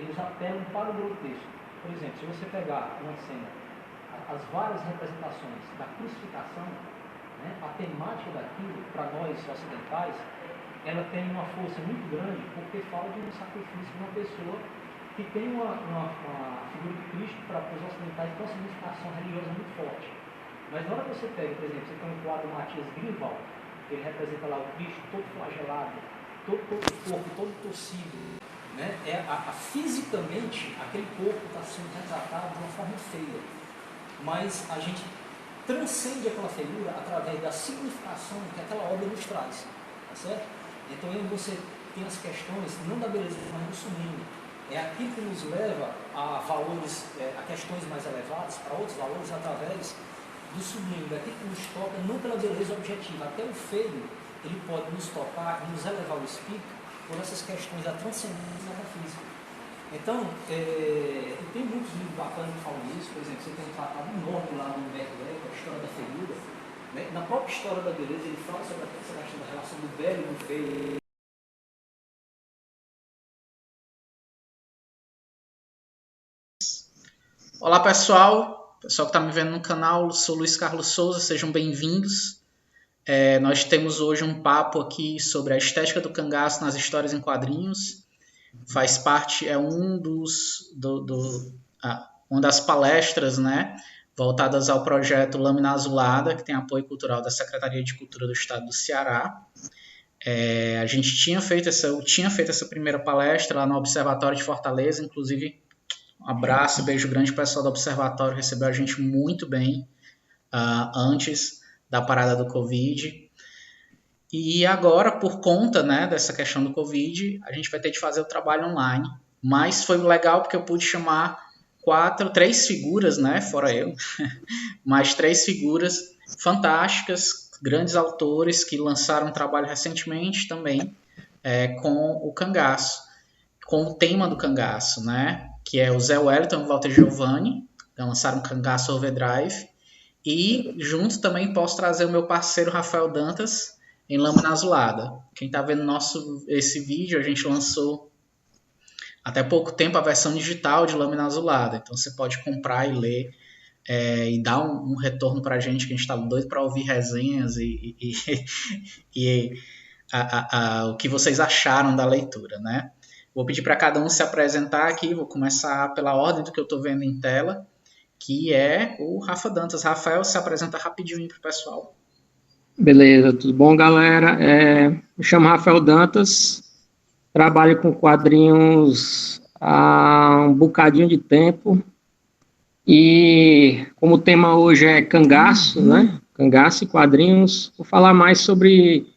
eles apelam para o grotesco. Por exemplo, se você pegar uma cena, as várias representações da crucificação, né, a temática daquilo, para nós ocidentais, ela tem uma força muito grande porque fala de um sacrifício de uma pessoa que tem uma figura de Cristo para os ocidentais com uma significação religiosa muito forte. Mas na hora que você pega, por exemplo, você tem um quadro Matias Grünwald, ele representa lá o Cristo todo flagelado, todo o corpo, todo torcido, né? Fisicamente, aquele corpo está sendo retratado de uma forma feia, mas a gente transcende aquela feiura através da significação que aquela obra nos traz, tá certo? Então você tem as questões, não da beleza, mas do sublime. É aquilo que nos leva a valores, a questões mais elevadas, para outros valores, através do sublime, daquilo que nos toca, não pela beleza objetiva. Até o feio, ele pode nos tocar e nos elevar o espírito por essas questões da transcendência metafísica. Então, tem muitos livros bacanas que falam isso. Por exemplo, você tem um tratado enorme lá no Humberto Eco, a história da feiura, né? Na própria história da beleza, ele fala sobre essa questão da relação do belo e do feio. Olá pessoal que está me vendo no canal, sou Luiz Carlos Souza, sejam bem-vindos. Nós temos hoje um papo aqui sobre a estética do cangaço nas histórias em quadrinhos. Faz parte, uma das palestras, né, voltadas ao projeto Lâmina Azulada, que tem apoio cultural da Secretaria de Cultura do Estado do Ceará. Eu tinha feito essa primeira palestra lá no Observatório de Fortaleza, inclusive um abraço, beijo grande, o pessoal do Observatório recebeu a gente muito bem antes da parada do Covid. E agora, por conta, né, dessa questão do Covid, a gente vai ter de fazer o trabalho online. Mas foi legal porque eu pude chamar três figuras, né, fora eu, mas 3 figuras fantásticas, grandes autores que lançaram um trabalho recentemente também com o cangaço, com o tema do cangaço, né? Que é o Zé Wellington e o Walter Giovanni, que lançaram Cangaço Overdrive. E junto também posso trazer o meu parceiro Rafael Dantas em Lâmina Azulada. Quem está vendo esse vídeo, a gente lançou até pouco tempo a versão digital de Lâmina Azulada. Então você pode comprar e ler e dar um retorno para a gente, que a gente está doido para ouvir resenhas o que vocês acharam da leitura, né? Vou pedir para cada um se apresentar aqui, vou começar pela ordem do que eu estou vendo em tela, que é o Rafa Dantas. Rafael, se apresenta rapidinho para o pessoal. Beleza, tudo bom, galera? Me chamo Rafael Dantas, trabalho com quadrinhos há um bocadinho de tempo, e como o tema hoje é cangaço, né? Cangaço e quadrinhos, vou falar mais sobre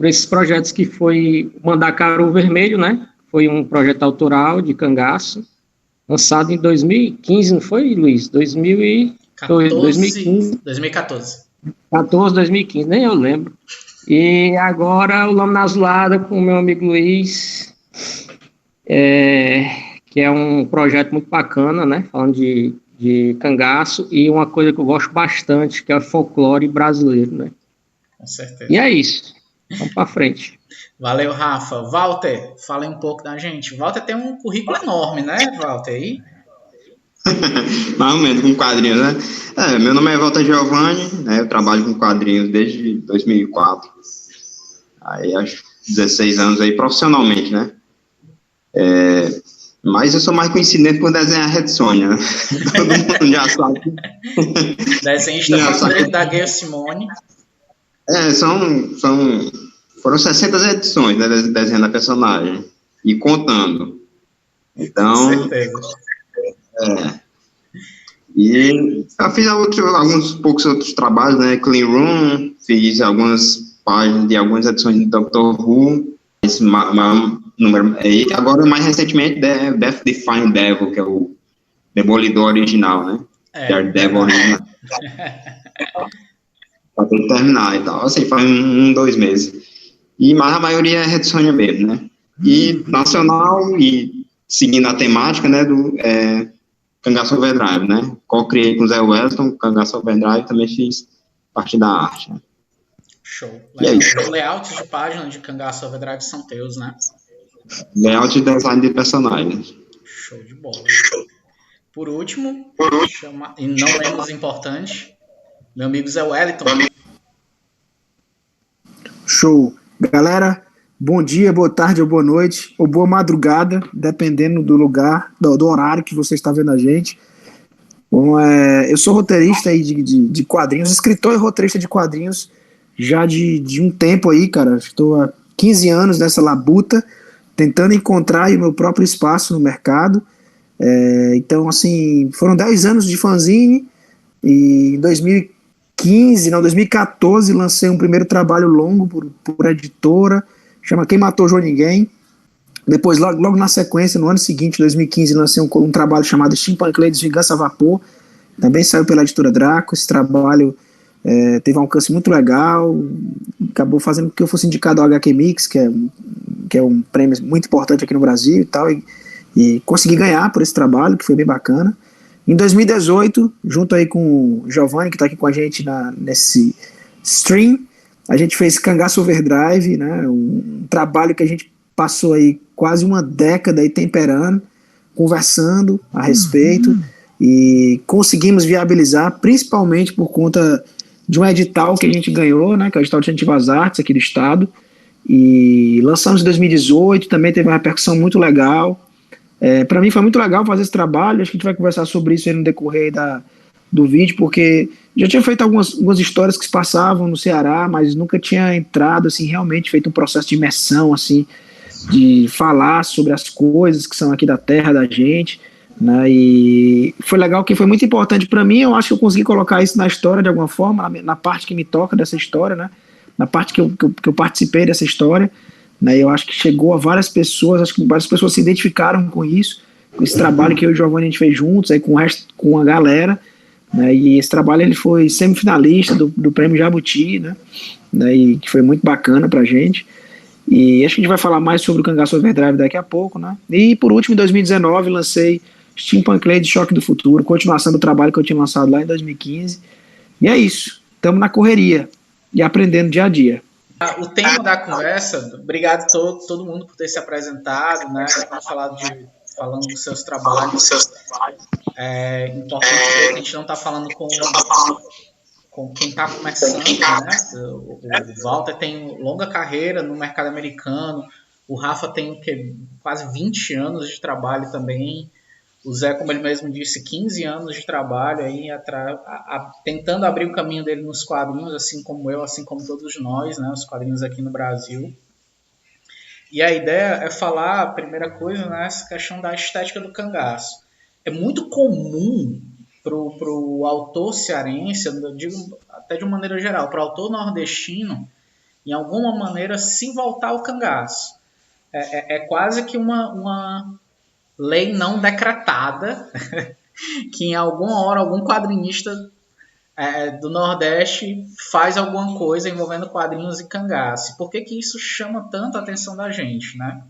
esses projetos que foi Mandacaru Vermelho, né? Foi um projeto autoral de cangaço, lançado em 2015, não foi, Luiz? 2015. 2014. 2015, nem eu lembro. E agora o Lâmina Azulada com o meu amigo Luiz, que é um projeto muito bacana, né? Falando de cangaço, e uma coisa que eu gosto bastante, que é o folclore brasileiro, né? Com certeza. E é isso. Vamos para frente. Valeu, Rafa. Walter, fala um pouco da gente. Walter tem um currículo enorme, né, Walter? Aí? Mais ou menos, com quadrinhos, né? Meu nome é Walter Giovanni, né? Eu trabalho com quadrinhos desde 2004. Aí, acho 16 anos aí, profissionalmente, né? Mas eu sou mais conhecido por desenhar Red Sonja, né? Todo mundo já sabe. Desenhista favorito da Gayle Simone. Foram 60 edições, né, desenhando a personagem e contando. Então, com certeza. E eu fiz alguns poucos outros trabalhos, né? Clean Room, fiz algumas páginas de algumas edições de Doctor Who, esse número, e agora mais recentemente Death Defying Devil, que é o Demolidor original, né? Daredevil original. Pra ter que terminar e tal. Assim, faz 2 meses. Mas a maioria é Red Sonja mesmo, né? E nacional, e seguindo a temática, né, do Cangaço Overdrive, né? Co-criei com o Zé Wellington, Cangaço Overdrive, também fiz parte da arte. Né? Show. Os layouts de página de Cangaço Overdrive são teus, né? Layout e design de personagens. Show de bola. Por último, e não menos importante, meu amigo Zé Wellington. Show. Galera, bom dia, boa tarde ou boa noite, ou boa madrugada, dependendo do lugar, do horário que você está vendo a gente. Bom, eu sou roteirista aí de quadrinhos, escritor e roteirista de quadrinhos já de um tempo aí, cara. Estou há 15 anos nessa labuta, tentando encontrar aí o meu próprio espaço no mercado. Então, assim, foram 10 anos de fanzine, e em 2014 lancei um primeiro trabalho longo por editora, chama Quem Matou João Ninguém. Depois, logo na sequência, no ano seguinte, 2015, lancei um trabalho chamado Steampunk Ladies Vingança a Vapor, também saiu pela editora Draco. Esse trabalho teve um alcance muito legal, acabou fazendo com que eu fosse indicado ao HQ Mix, que é um prêmio muito importante aqui no Brasil e tal, e consegui ganhar por esse trabalho, que foi bem bacana. Em 2018, junto aí com o Giovanni, que está aqui com a gente nesse stream, a gente fez Cangaço Overdrive, né, um trabalho que a gente passou aí quase uma década aí temperando, conversando a respeito, e conseguimos viabilizar, principalmente por conta de um edital que a gente ganhou, né, que é o edital de incentivo às artes aqui do estado, e lançamos em 2018, também teve uma repercussão muito legal. Para mim foi muito legal fazer esse trabalho. Acho que a gente vai conversar sobre isso aí no decorrer do vídeo, porque já tinha feito algumas histórias que se passavam no Ceará, mas nunca tinha entrado, assim, realmente feito um processo de imersão, assim, de falar sobre as coisas que são aqui da terra da gente, né? E foi legal, que foi muito importante para mim. Eu acho que eu consegui colocar isso na história de alguma forma, na parte que me toca dessa história, né? Na parte que eu participei dessa história, né? Eu acho que chegou a várias pessoas, acho que várias pessoas se identificaram com isso, com esse trabalho que eu e o Giovanni a gente fez juntos, aí com a galera, né? E esse trabalho ele foi semifinalista do Prêmio Jabuti, né? E que foi muito bacana pra gente. E acho que a gente vai falar mais sobre o Cangaço Overdrive daqui a pouco, né? E por último, em 2019, lancei Steampunk Ladies Choque do Futuro, continuação do trabalho que eu tinha lançado lá em 2015. E é isso, estamos na correria e aprendendo dia a dia. O tema da conversa, obrigado todo mundo por ter se apresentado, né? Falando dos seus trabalhos. É importante ver que a gente não está falando com quem está começando, né? O Walter tem longa carreira no mercado americano, o Rafa tem quase 20 anos de trabalho também, o Zé, como ele mesmo disse, 15 anos de trabalho aí tentando abrir o caminho dele nos quadrinhos, assim como eu, assim como todos nós, né? Os quadrinhos aqui no Brasil. E a ideia é falar, a primeira coisa, né, essa questão da estética do cangaço. É muito comum pro autor cearense, eu digo até de uma maneira geral, para o autor nordestino, em alguma maneira, se voltar ao cangaço. É quase que uma lei não decretada que em alguma hora algum quadrinista do Nordeste faz alguma coisa envolvendo quadrinhos e cangaço. Por que isso chama tanto a atenção da gente, né?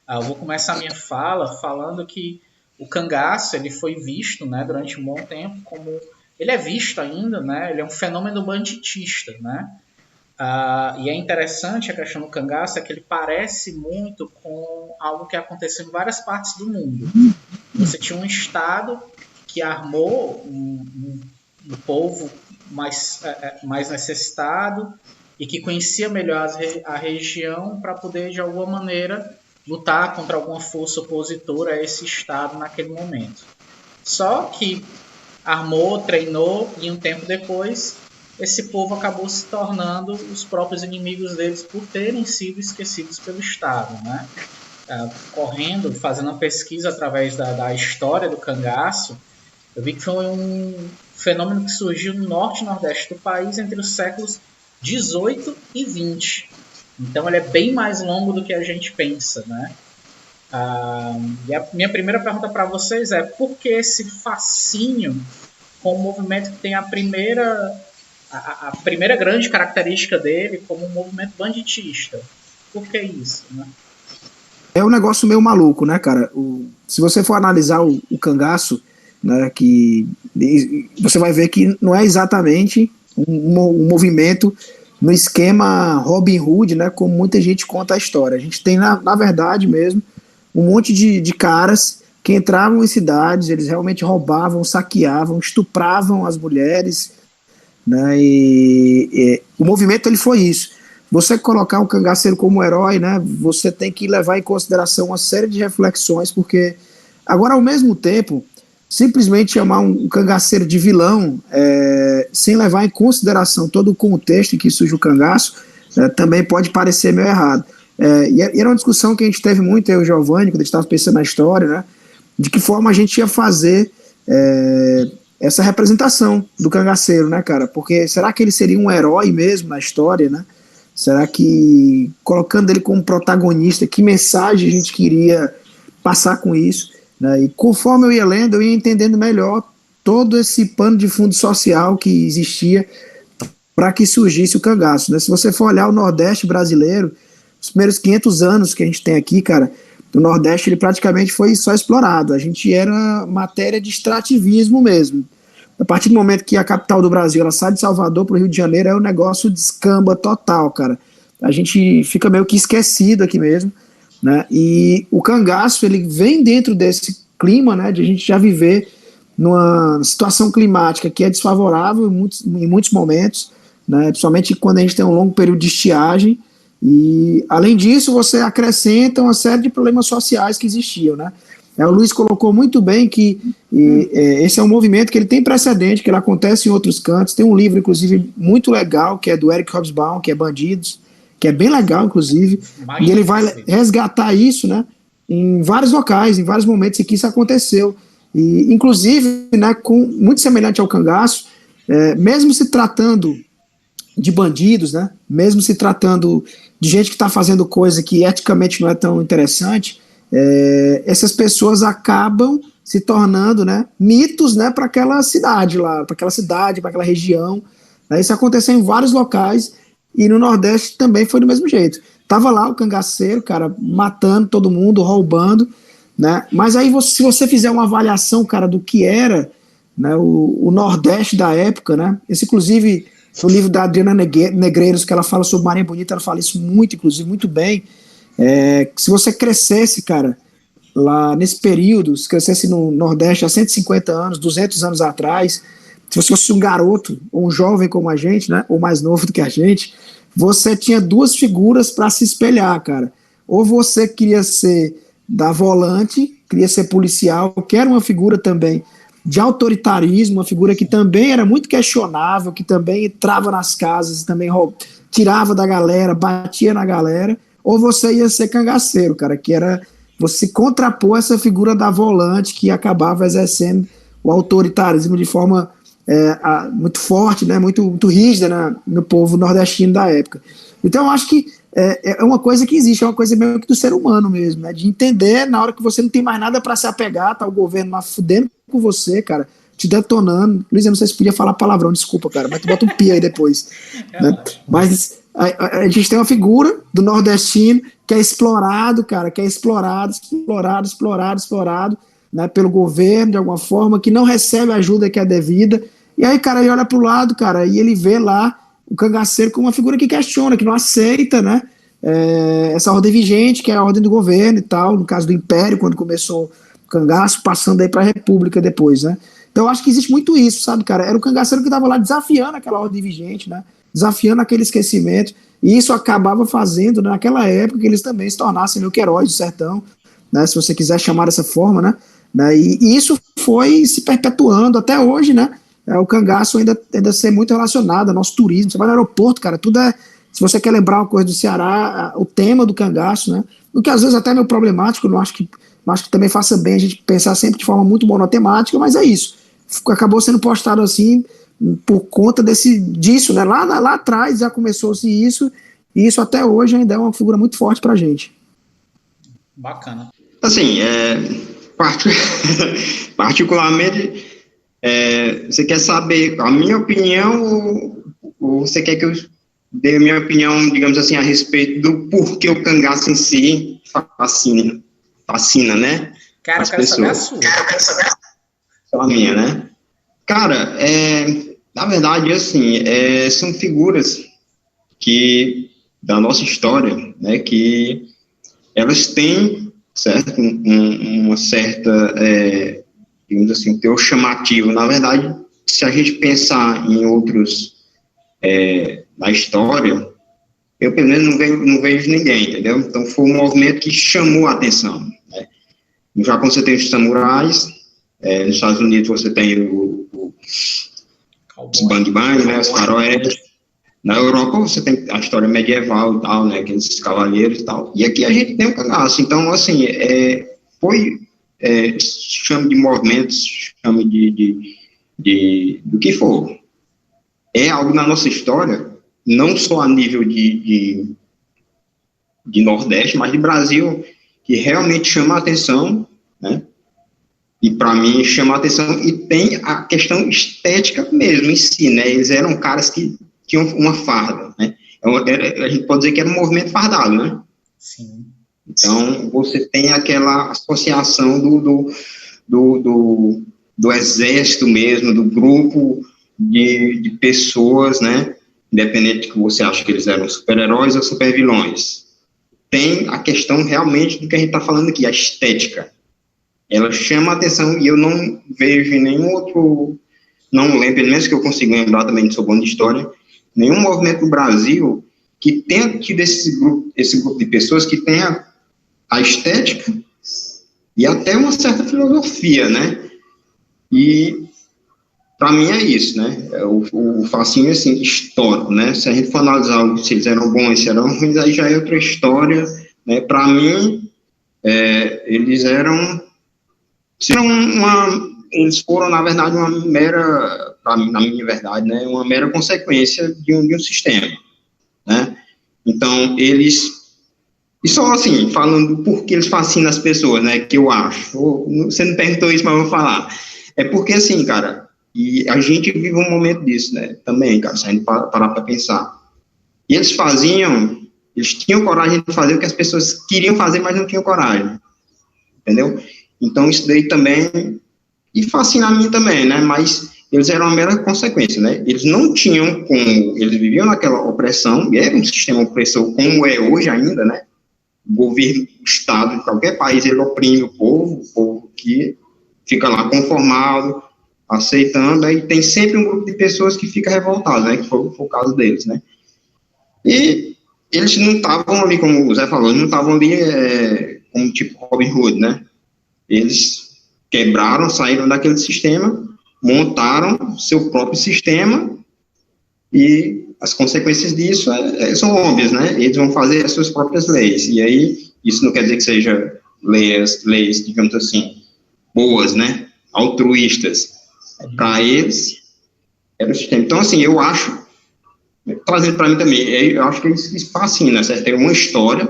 Eu vou começar a minha fala falando que o cangaço ele foi visto, né, durante um bom tempo como... Ele é visto ainda, né? Ele é um fenômeno banditista, né? E é interessante a questão do cangaço, é que ele parece muito com algo que aconteceu em várias partes do mundo. Você tinha um estado que armou um povo mais necessitado e que conhecia melhor a região para poder, de alguma maneira, lutar contra alguma força opositora a esse estado naquele momento. Só que armou, treinou e um tempo depois esse povo acabou se tornando os próprios inimigos deles por terem sido esquecidos pelo Estado, né? Fazendo uma pesquisa através da história do cangaço, eu vi que foi um fenômeno que surgiu no norte e nordeste do país entre os séculos 18 e 20. Então ele é bem mais longo do que a gente pensa, né? E a minha primeira pergunta para vocês é: por que esse fascínio com o movimento que tem a primeira grande característica dele como um movimento banditista? Por que isso, né? É um negócio meio maluco, né, cara? Se você for analisar o cangaço, né, que você vai ver que não é exatamente um movimento no esquema Robin Hood, né, como muita gente conta a história. A gente tem, na verdade mesmo, um monte de caras que entravam em cidades, eles realmente roubavam, saqueavam, estupravam as mulheres, né? E o movimento ele foi isso. Você colocar o cangaceiro como herói, né? Você tem que levar em consideração uma série de reflexões, porque agora, ao mesmo tempo, simplesmente chamar um cangaceiro de vilão, sem levar em consideração todo o contexto em que surge o cangaço, também pode parecer meio errado. E era uma discussão que a gente teve muito, eu e o Giovanni, quando a gente estava pensando na história, né? De que forma a gente ia fazer essa representação do cangaceiro, né, cara? Porque será que ele seria um herói mesmo na história, né? Será que, colocando ele como protagonista, que mensagem a gente queria passar com isso? Né? E conforme eu ia lendo, eu ia entendendo melhor todo esse pano de fundo social que existia para que surgisse o cangaço. Né? Se você for olhar o Nordeste brasileiro, os primeiros 500 anos que a gente tem aqui, cara, o Nordeste ele praticamente foi só explorado. A gente era matéria de extrativismo mesmo. A partir do momento que a capital do Brasil ela sai de Salvador para o Rio de Janeiro, aí o negócio descamba total, cara. A gente fica meio que esquecido aqui mesmo, né? E o cangaço ele vem dentro desse clima, né, de a gente já viver numa situação climática que é desfavorável em muitos momentos, né, principalmente quando a gente tem um longo período de estiagem. E, além disso, você acrescenta uma série de problemas sociais que existiam, né? O Luiz colocou muito bem que esse é um movimento que ele tem precedente, que ele acontece em outros cantos. Tem um livro, inclusive, muito legal, que é do Eric Hobsbawm, que é Bandidos, que é bem legal, inclusive, e ele vai resgatar isso, né, em vários locais, em vários momentos em que isso aconteceu. E, inclusive, né, muito semelhante ao cangaço, mesmo se tratando de bandidos, né, mesmo se tratando de gente que está fazendo coisa que eticamente não é tão interessante, essas pessoas acabam se tornando, né, mitos, né, para aquela cidade lá, para aquela região. Né, isso aconteceu em vários locais e no Nordeste também foi do mesmo jeito. Tava lá o cangaceiro, cara, matando todo mundo, roubando, né, mas aí se você fizer uma avaliação, cara, do que era, né, o Nordeste da época, né, esse inclusive no livro da Adriana Negreiros, que ela fala sobre Marinha Bonita, ela fala isso muito, inclusive, muito bem. Se você crescesse, cara, lá nesse período, se crescesse no Nordeste há 150 anos, 200 anos atrás, se você fosse um garoto, ou um jovem como a gente, né, ou mais novo do que a gente, você tinha duas figuras para se espelhar, cara. Ou você queria ser da volante, queria ser policial, que era uma figura também de autoritarismo, uma figura que também era muito questionável, que também entrava nas casas, também tirava da galera, batia na galera, ou você ia ser cangaceiro, cara, que era você contrapor essa figura da volante que acabava exercendo o autoritarismo de forma muito forte, né, muito rígida no povo nordestino da época. Então eu acho que é uma coisa que existe, é uma coisa meio que do ser humano mesmo, né, de entender na hora que você não tem mais nada para se apegar, tá o governo lá fudendo com você, cara, te detonando. Luiz, eu não sei se podia falar palavrão, desculpa, cara, mas tu bota um pi aí depois. Né? Mas a gente tem uma figura do nordestino que é explorado, cara, que é explorado, né, pelo governo, de alguma forma, que não recebe a ajuda que é devida. E aí, cara, ele olha pro lado, cara, e ele vê lá o cangaceiro como uma figura que questiona, que não aceita, né, essa ordem vigente, que é a ordem do governo e tal, no caso do Império, quando começou o cangaço, passando aí para a República depois, né. Então eu acho que existe muito isso, sabe, cara, era o cangaceiro que estava lá desafiando aquela ordem vigente, né, desafiando aquele esquecimento, e isso acabava fazendo, né, naquela época, que eles também se tornassem meio que heróis do sertão, né, se você quiser chamar dessa forma, né, e isso foi se perpetuando até hoje, né. O cangaço ainda ser muito relacionado ao nosso turismo. Você vai no aeroporto, cara, tudo se você quer lembrar uma coisa do Ceará, o tema do cangaço, né? O que às vezes até é meio problemático, não acho que também faça bem a gente pensar sempre de forma muito monotemática, mas é isso. Acabou sendo postado assim por conta disso, né? Lá atrás já começou-se isso, e isso até hoje ainda é uma figura muito forte pra gente. Bacana. Assim, particularmente, você quer saber a minha opinião ou você quer que eu dê a minha opinião, digamos assim, a respeito do porquê o cangaço em si fascina, né? Cara, eu quero saber a sua. Só a minha, né? Cara, na verdade, assim, são figuras da nossa história, né, que elas têm certo? Uma certa, digamos assim, teor chamativo. Na verdade, se a gente pensar em outros na história, eu pelo menos não vejo ninguém, entendeu? Então foi um movimento que chamou a atenção, né? No Japão você tem os samurais, nos Estados Unidos você tem os bang bang, né, os faroés. Na Europa você tem a história medieval e tal, né, aqueles cavaleiros e tal. E aqui a gente tem o cangaço. Então, assim, chame de movimentos, chame do que for. É algo na nossa história, não só a nível de Nordeste, mas de Brasil, que realmente chama a atenção, né? E para mim chama a atenção, e tem a questão estética mesmo em si, né? Eles eram caras que tinham uma farda, né? A gente pode dizer que era um movimento fardado, né? Sim. Então, você tem aquela associação do exército mesmo, do grupo de pessoas, né? Independente de que você acha que eles eram super-heróis ou super-vilões. Tem a questão realmente do que a gente está falando aqui, a estética. Ela chama a atenção, e eu não vejo em nenhum outro, não lembro, pelo menos que eu consigo lembrar, também sou bom de história, nenhum movimento no Brasil que tenha tido esse grupo de pessoas que tenha a estética e até uma certa filosofia, né? E para mim é isso, né? O fascínio, assim, histórico, né? Se a gente for analisar se eles eram bons, se eram ruins, aí já é outra história, né? Para mim, eles foram, na verdade, uma mera, para mim, na minha verdade, né? Uma mera consequência de um sistema, né? Então, e só assim, falando por que eles fascinam as pessoas, né, que eu acho, você não perguntou isso, mas eu vou falar, é porque assim, cara, e a gente vive um momento disso, né, também, cara, se a gente parar para pensar, e eles tinham coragem de fazer o que as pessoas queriam fazer, mas não tinham coragem, entendeu? Então, isso daí também, e fascina a mim também, né, mas eles eram uma mera consequência, né, eles não tinham como, eles viviam naquela opressão, e era um sistema opressor como é hoje ainda, né, o governo, o Estado de qualquer país, ele oprime o povo que fica lá conformado, aceitando, aí tem sempre um grupo de pessoas que fica revoltado, né, que foi o caso deles, né. E eles não estavam ali, como o Zé falou, não estavam ali como tipo Robin Hood, né. Eles quebraram, saíram daquele sistema, montaram seu próprio sistema, e as consequências disso são óbvias, né? Eles vão fazer as suas próprias leis, e aí isso não quer dizer que seja leis, digamos assim, boas, né? Altruístas. Para eles, era o sistema. Então, assim, eu acho, trazendo para mim também, eu acho que eles fascinam, certo? Tem uma história,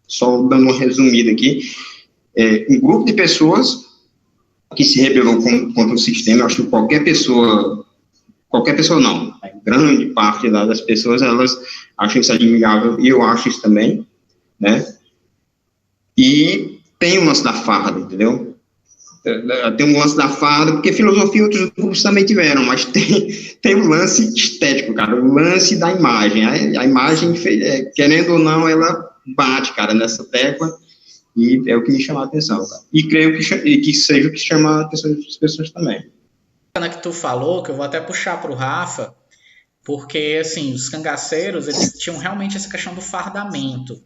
só dando uma resumida aqui, um grupo de pessoas que se rebelou contra o sistema. Eu acho que qualquer pessoa não, a grande parte das pessoas, elas acham isso admirável, e eu acho isso também, né, e tem um lance da farda, entendeu? Tem um lance da farda, porque filosofia outros grupos também tiveram, mas tem um lance estético, cara, o lance da imagem, a imagem, querendo ou não, ela bate, cara, nessa tecla, e é o que me chama a atenção, cara. E creio que seja o que chama a atenção das pessoas também. Que tu falou, que eu vou até puxar pro Rafa, porque, assim, os cangaceiros, eles tinham realmente essa questão do fardamento.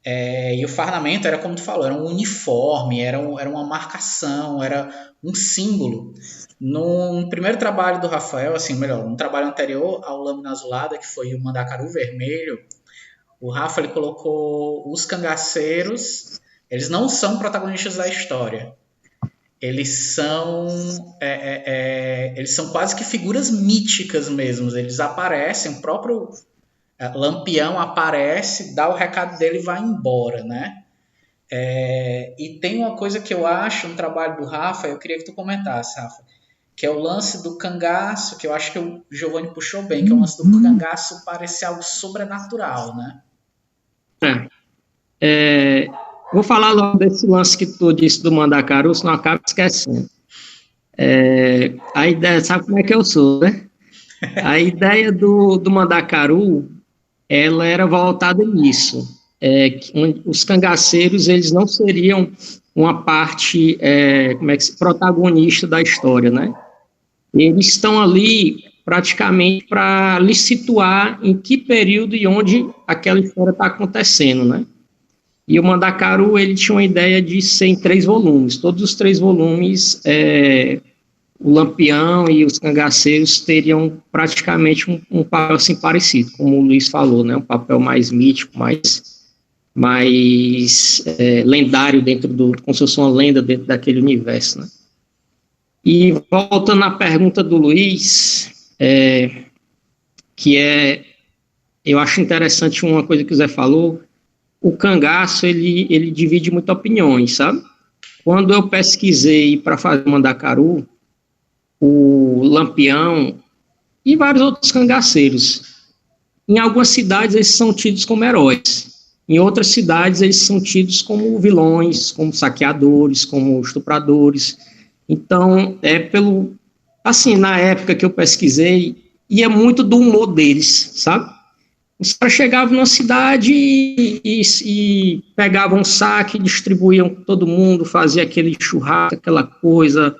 E o fardamento era, como tu falou, era um uniforme, era uma marcação, era um símbolo. No primeiro trabalho do Rafael, assim, melhor, no trabalho anterior ao Lâmina Azulada, que foi o Mandacaru Vermelho, o Rafa, ele colocou os cangaceiros, eles não são protagonistas da história. Eles são quase que figuras míticas mesmo. Eles aparecem, o próprio Lampião aparece, dá o recado dele e vai embora, né? E tem uma coisa que eu acho no trabalho do Rafa, eu queria que tu comentasse, Rafa, que é o lance do cangaço, que eu acho que o Giovanni puxou bem, que é o lance do cangaço parecer algo sobrenatural, né? Vou falar logo desse lance que tu disse do Mandacaru, senão acaba esquecendo. A ideia, sabe como é que eu sou, né? A ideia do Mandacaru, ela era voltada nisso. os cangaceiros eles não seriam uma parte protagonista da história, né? Eles estão ali praticamente para lhe situar em que período e onde aquela história está acontecendo, né? E o Mandacaru, ele tinha uma ideia de ser em 3 volumes. Todos os 3 volumes, o Lampião e os cangaceiros teriam praticamente um papel assim parecido, como o Luiz falou, né? Um papel mais mítico, mais lendário como se fosse uma lenda dentro daquele universo, né? E voltando à pergunta do Luiz, eu acho interessante uma coisa que o Zé falou, o cangaço, ele divide muitas opiniões, sabe? Quando eu pesquisei para fazer o Mandacaru, o Lampião e vários outros cangaceiros, em algumas cidades eles são tidos como heróis, em outras cidades eles são tidos como vilões, como saqueadores, como estupradores. Então, assim, na época que eu pesquisei, ia muito do humor deles, sabe? Os caras chegavam numa cidade e pegavam um saque, distribuíam com todo mundo, faziam aquele churrasco, aquela coisa,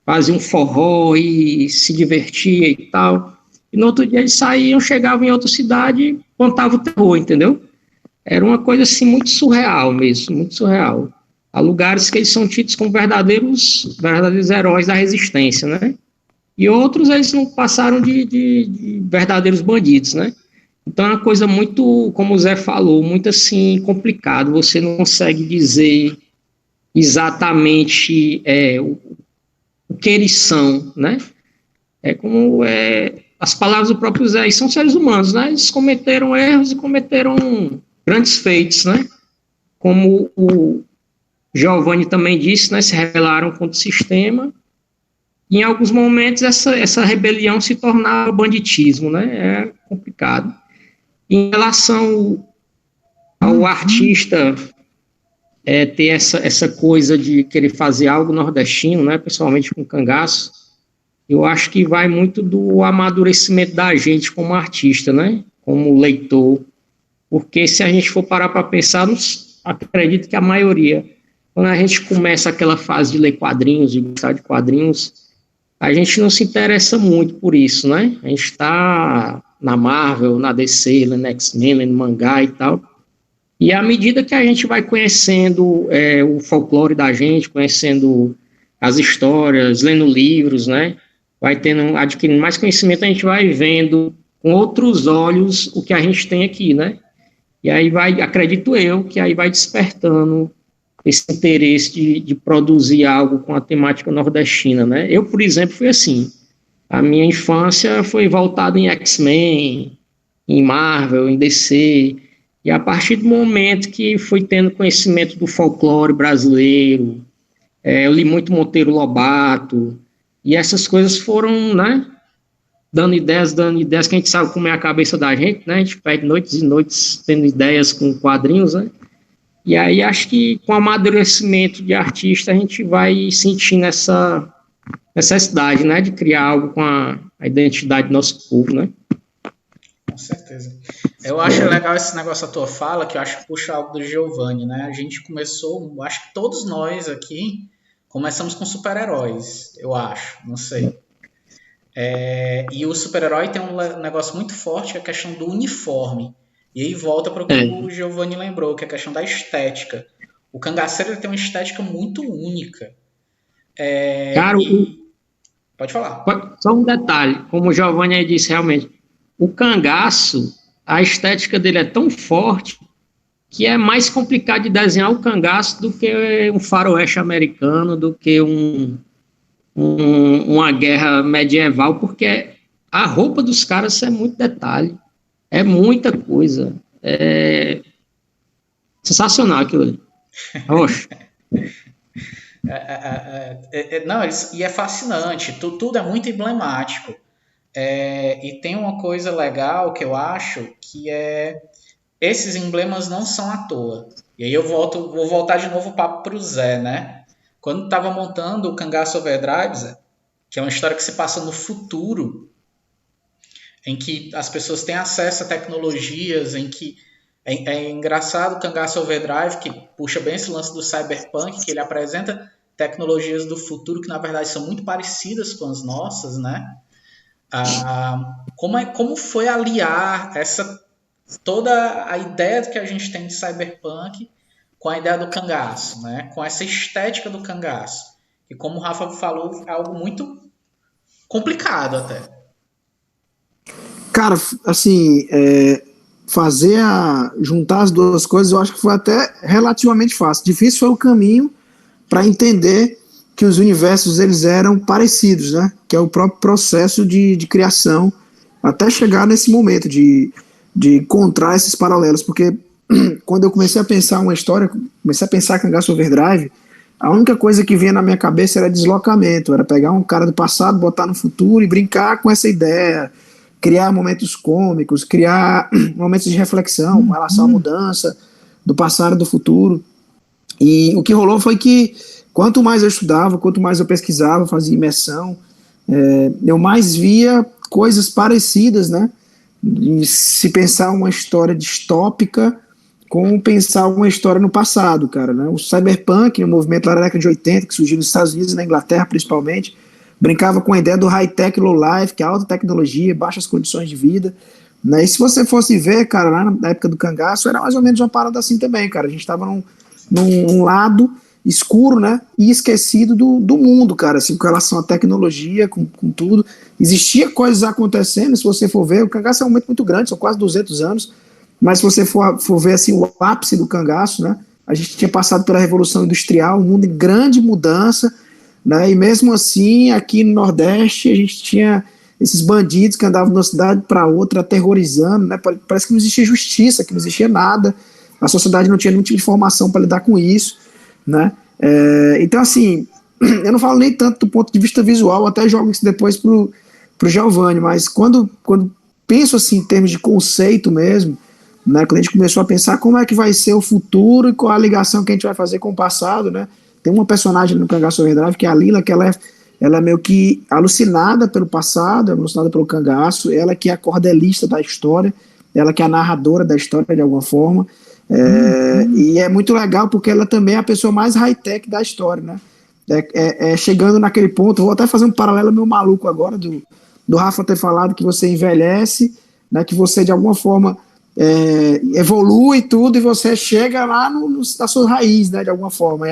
faziam um forró e se divertia e tal. E no outro dia eles saíam, chegavam em outra cidade e contavam o terror, entendeu? Era uma coisa assim muito surreal mesmo, muito surreal. Há lugares que eles são tidos como verdadeiros heróis da resistência, né? E outros eles não passaram de verdadeiros bandidos, né? Então é uma coisa muito, como o Zé falou, muito assim complicado. Você não consegue dizer exatamente o que eles são, né? As palavras do próprio Zé, eles são seres humanos, né? Eles cometeram erros e cometeram grandes feitos, né? Como o Giovanni também disse, né? Se rebelaram contra o sistema. E em alguns momentos essa rebelião se tornava banditismo, né? É complicado. Em relação ao artista ter essa coisa de querer fazer algo nordestino, né, principalmente com cangaço, eu acho que vai muito do amadurecimento da gente como artista, né, como leitor, porque se a gente for parar para pensar, acredito que a maioria, quando a gente começa aquela fase de ler quadrinhos, de gostar de quadrinhos, a gente não se interessa muito por isso, né? A gente está na Marvel, na DC, no X-Men, no mangá e tal. E à medida que a gente vai conhecendo o folclore da gente, conhecendo as histórias, lendo livros, né? Adquirindo mais conhecimento, a gente vai vendo com outros olhos o que a gente tem aqui, né? E aí acredito eu, que aí vai despertando esse interesse de produzir algo com a temática nordestina, né? Eu, por exemplo, fui assim. A minha infância foi voltada em X-Men, em Marvel, em DC, e a partir do momento que fui tendo conhecimento do folclore brasileiro, eu li muito Monteiro Lobato, e essas coisas foram, né, dando ideias que a gente sabe como é a cabeça da gente, né? A gente perde noites e noites tendo ideias com quadrinhos, né? E aí acho que com o amadurecimento de artista a gente vai sentindo essa necessidade, né, de criar algo com a identidade do nosso povo, né? Com certeza. Eu acho legal esse negócio da tua fala, que eu acho que puxa algo do Giovanni, né? A gente começou, acho que todos nós aqui começamos com super-heróis, eu acho, não sei. E o super-herói tem um negócio muito forte, que é a questão do uniforme. E aí volta para o que o Giovanni lembrou, que é a questão da estética. O cangaceiro ele tem uma estética muito única. Cara, Pode falar. Só um detalhe, como o Giovanni aí disse, realmente, o cangaço, a estética dele é tão forte que é mais complicado de desenhar o cangaço do que um faroeste americano, do que uma guerra medieval, porque a roupa dos caras é muito detalhe, é muita coisa, é sensacional aquilo ali. Oxe. Não, e é fascinante, tudo é muito emblemático. E tem uma coisa legal que eu acho que esses emblemas não são à toa. E aí vou voltar de novo o papo pro Zé, né? Quando estava montando o Cangaço Overdrive, Zé, que é uma história que se passa no futuro, em que as pessoas têm acesso a tecnologias, em que É engraçado o Cangaço Overdrive, que puxa bem esse lance do cyberpunk, que ele apresenta tecnologias do futuro que, na verdade, são muito parecidas com as nossas, né? Como foi aliar toda a ideia que a gente tem de cyberpunk com a ideia do cangaço, né? Com essa estética do cangaço, que, como o Rafa falou, é algo muito complicado até. Cara, assim, juntar as duas coisas, eu acho que foi até relativamente fácil. Difícil foi o caminho para entender que os universos eles eram parecidos, né? Que é o próprio processo de criação, até chegar nesse momento de encontrar esses paralelos, porque quando eu comecei a pensar uma história, comecei a pensar Cangaço Overdrive, a única coisa que vinha na minha cabeça era deslocamento, era pegar um cara do passado, botar no futuro e brincar com essa ideia, criar momentos cômicos, criar momentos de reflexão com relação à mudança do passado e do futuro. E o que rolou foi que quanto mais eu estudava, quanto mais eu pesquisava, fazia imersão, eu mais via coisas parecidas, né? E se pensar uma história distópica com pensar uma história no passado, cara, né? O cyberpunk, o movimento lá da década de 80, que surgiu nos Estados Unidos e na Inglaterra, principalmente, brincava com a ideia do high-tech, low-life, que é alta tecnologia, baixas condições de vida, né? E se você fosse ver, cara, lá na época do cangaço, era mais ou menos uma parada assim também, cara. A gente estava num lado escuro, né, e esquecido do mundo, cara, assim, com relação à tecnologia, com tudo. Existia coisas acontecendo, se você for ver, o cangaço é um momento muito grande, são quase 200 anos, mas se você for ver, assim, o ápice do cangaço, né, a gente tinha passado pela Revolução Industrial, um mundo em grande mudança, né, e mesmo assim, aqui no Nordeste, a gente tinha esses bandidos que andavam de uma cidade para outra, aterrorizando, né, parece que não existia justiça, que não existia nada, a sociedade não tinha nenhum tipo de informação para lidar com isso, né? Então, assim, eu não falo nem tanto do ponto de vista visual, até jogo isso depois pro Giovanni, mas quando penso assim em termos de conceito mesmo, né, quando a gente começou a pensar como é que vai ser o futuro e qual a ligação que a gente vai fazer com o passado, né? Tem uma personagem no Cangaço Overdrive, que é a Lila, que ela é meio que alucinada pelo passado, alucinada pelo cangaço, ela que é a cordelista da história, ela que é a narradora da história de alguma forma. E é muito legal porque ela também é a pessoa mais high-tech da história, né? Chegando naquele ponto, vou até fazer um paralelo meio maluco agora do Rafa ter falado que você envelhece, né, que você de alguma forma evolui tudo e você chega lá na sua raiz, né, de alguma forma.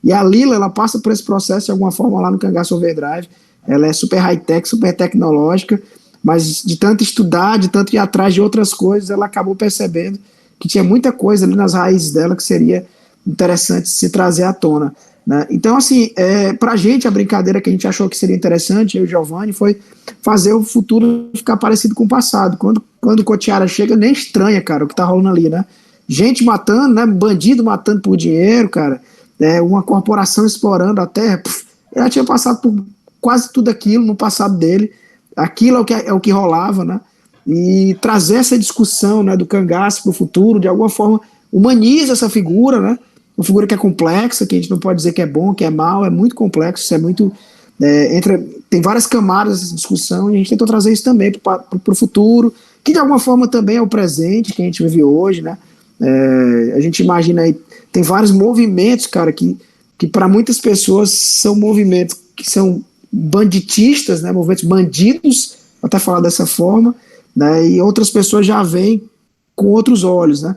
E a Lila, ela passa por esse processo de alguma forma lá no Cangaço Overdrive. Ela é super high-tech, super tecnológica, mas de tanto estudar, de tanto ir atrás de outras coisas, ela acabou percebendo que tinha muita coisa ali nas raízes dela que seria interessante se trazer à tona, né? Então, assim, pra gente, a brincadeira que a gente achou que seria interessante, eu e o Giovanni, foi fazer o futuro ficar parecido com o passado. Quando o Kotiara chega, nem estranha, cara, o que tá rolando ali, né? Gente matando, né? Bandido matando por dinheiro, cara. Uma corporação explorando a terra. Ela tinha passado por quase tudo aquilo no passado dele. Aquilo é o que rolava, né? E trazer essa discussão, né, do cangaço para o futuro, de alguma forma, humaniza essa figura, né? Uma figura que é complexa, que a gente não pode dizer que é bom, que é mal, é muito complexo, isso é muito... tem várias camadas dessa discussão, e a gente tentou trazer isso também para o futuro, que de alguma forma também é o presente que a gente vive hoje, né? A gente imagina aí, tem vários movimentos, cara, que para muitas pessoas são movimentos que são banditistas, né? Movimentos bandidos, até falar dessa forma, né, e outras pessoas já veem com outros olhos, né?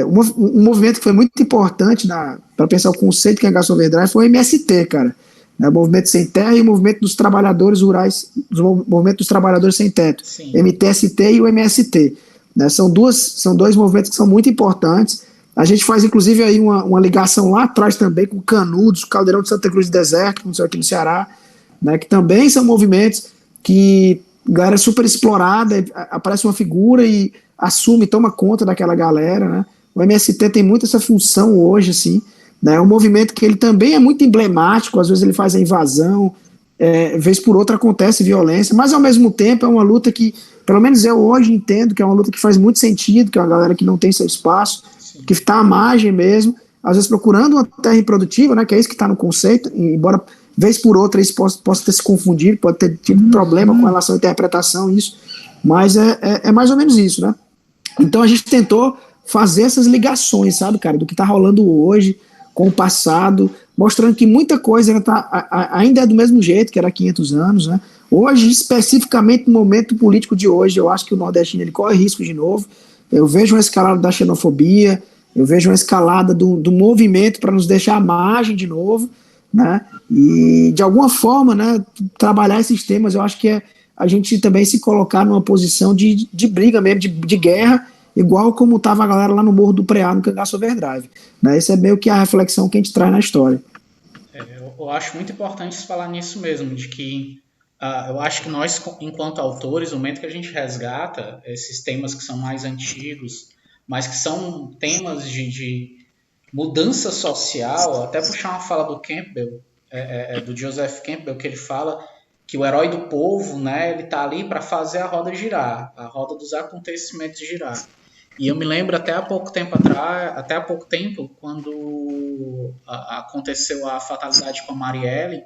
Um movimento que foi muito importante para pensar o conceito de Cangaço Overdrive foi o MST, cara, né, o Movimento Sem Terra e o Movimento dos Trabalhadores Rurais, o Movimento dos Trabalhadores Sem Teto, sim. MTST e o MST, né, são dois movimentos que são muito importantes. A gente faz inclusive aí uma ligação lá atrás também com Canudos, Caldeirão de Santa Cruz do Deserto, não sei aqui no Ceará, né, que também são movimentos que galera super explorada, aparece uma figura e assume, toma conta daquela galera, né? O MST tem muito essa função hoje, assim, né? É um movimento que ele também é muito emblemático, às vezes ele faz a invasão, vez por outra acontece violência, mas ao mesmo tempo é uma luta que, pelo menos eu hoje entendo que é uma luta que faz muito sentido, que é uma galera que não tem seu espaço, que está à margem mesmo, às vezes procurando uma terra improdutiva, né? Que é isso que está no conceito, embora vez por outra isso possa ter se confundido, pode ter tido problema com relação à interpretação, isso, mas é mais ou menos isso, né? Então a gente tentou fazer essas ligações, sabe, cara, do que está rolando hoje com o passado, mostrando que muita coisa ainda é do mesmo jeito que era há 500 anos, né? Hoje, especificamente no momento político de hoje, eu acho que o nordestino ele corre risco de novo. Eu vejo uma escalada da xenofobia, eu vejo uma escalada do movimento para nos deixar à margem de novo, né? E, de alguma forma, né, trabalhar esses temas, eu acho que é a gente também se colocar numa posição de briga mesmo, de guerra, igual como estava a galera lá no Morro do Preá, no Cangaço Overdrive. Né? Essa é meio que a reflexão que a gente traz na história. Eu acho muito importante falar nisso mesmo, de que eu acho que nós, enquanto autores, no momento que a gente resgata esses temas que são mais antigos, mas que são temas de mudança social, até puxar uma fala do Campbell, do Joseph Campbell, que ele fala que o herói do povo, né, ele está ali para fazer a roda girar, a roda dos acontecimentos girar. E eu me lembro até há pouco tempo, quando aconteceu a fatalidade com a Marielle,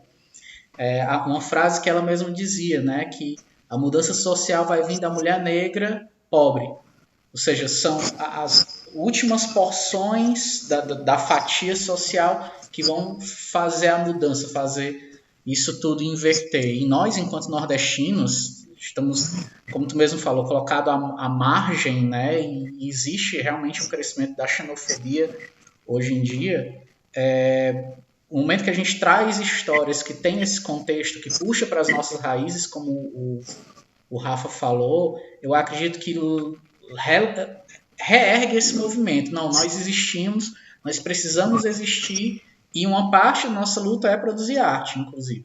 uma frase que ela mesma dizia, né, que a mudança social vai vir da mulher negra pobre. Ou seja, são as últimas porções da fatia social que vão fazer a mudança, fazer isso tudo inverter. E nós, enquanto nordestinos, estamos, como tu mesmo falou, colocados à margem, né? E existe realmente um crescimento da xenofobia hoje em dia. No momento que a gente traz histórias que têm esse contexto, que puxa para as nossas raízes, como o Rafa falou, eu acredito que reergue esse movimento. Não, nós existimos, nós precisamos existir, e uma parte da nossa luta é produzir arte, inclusive.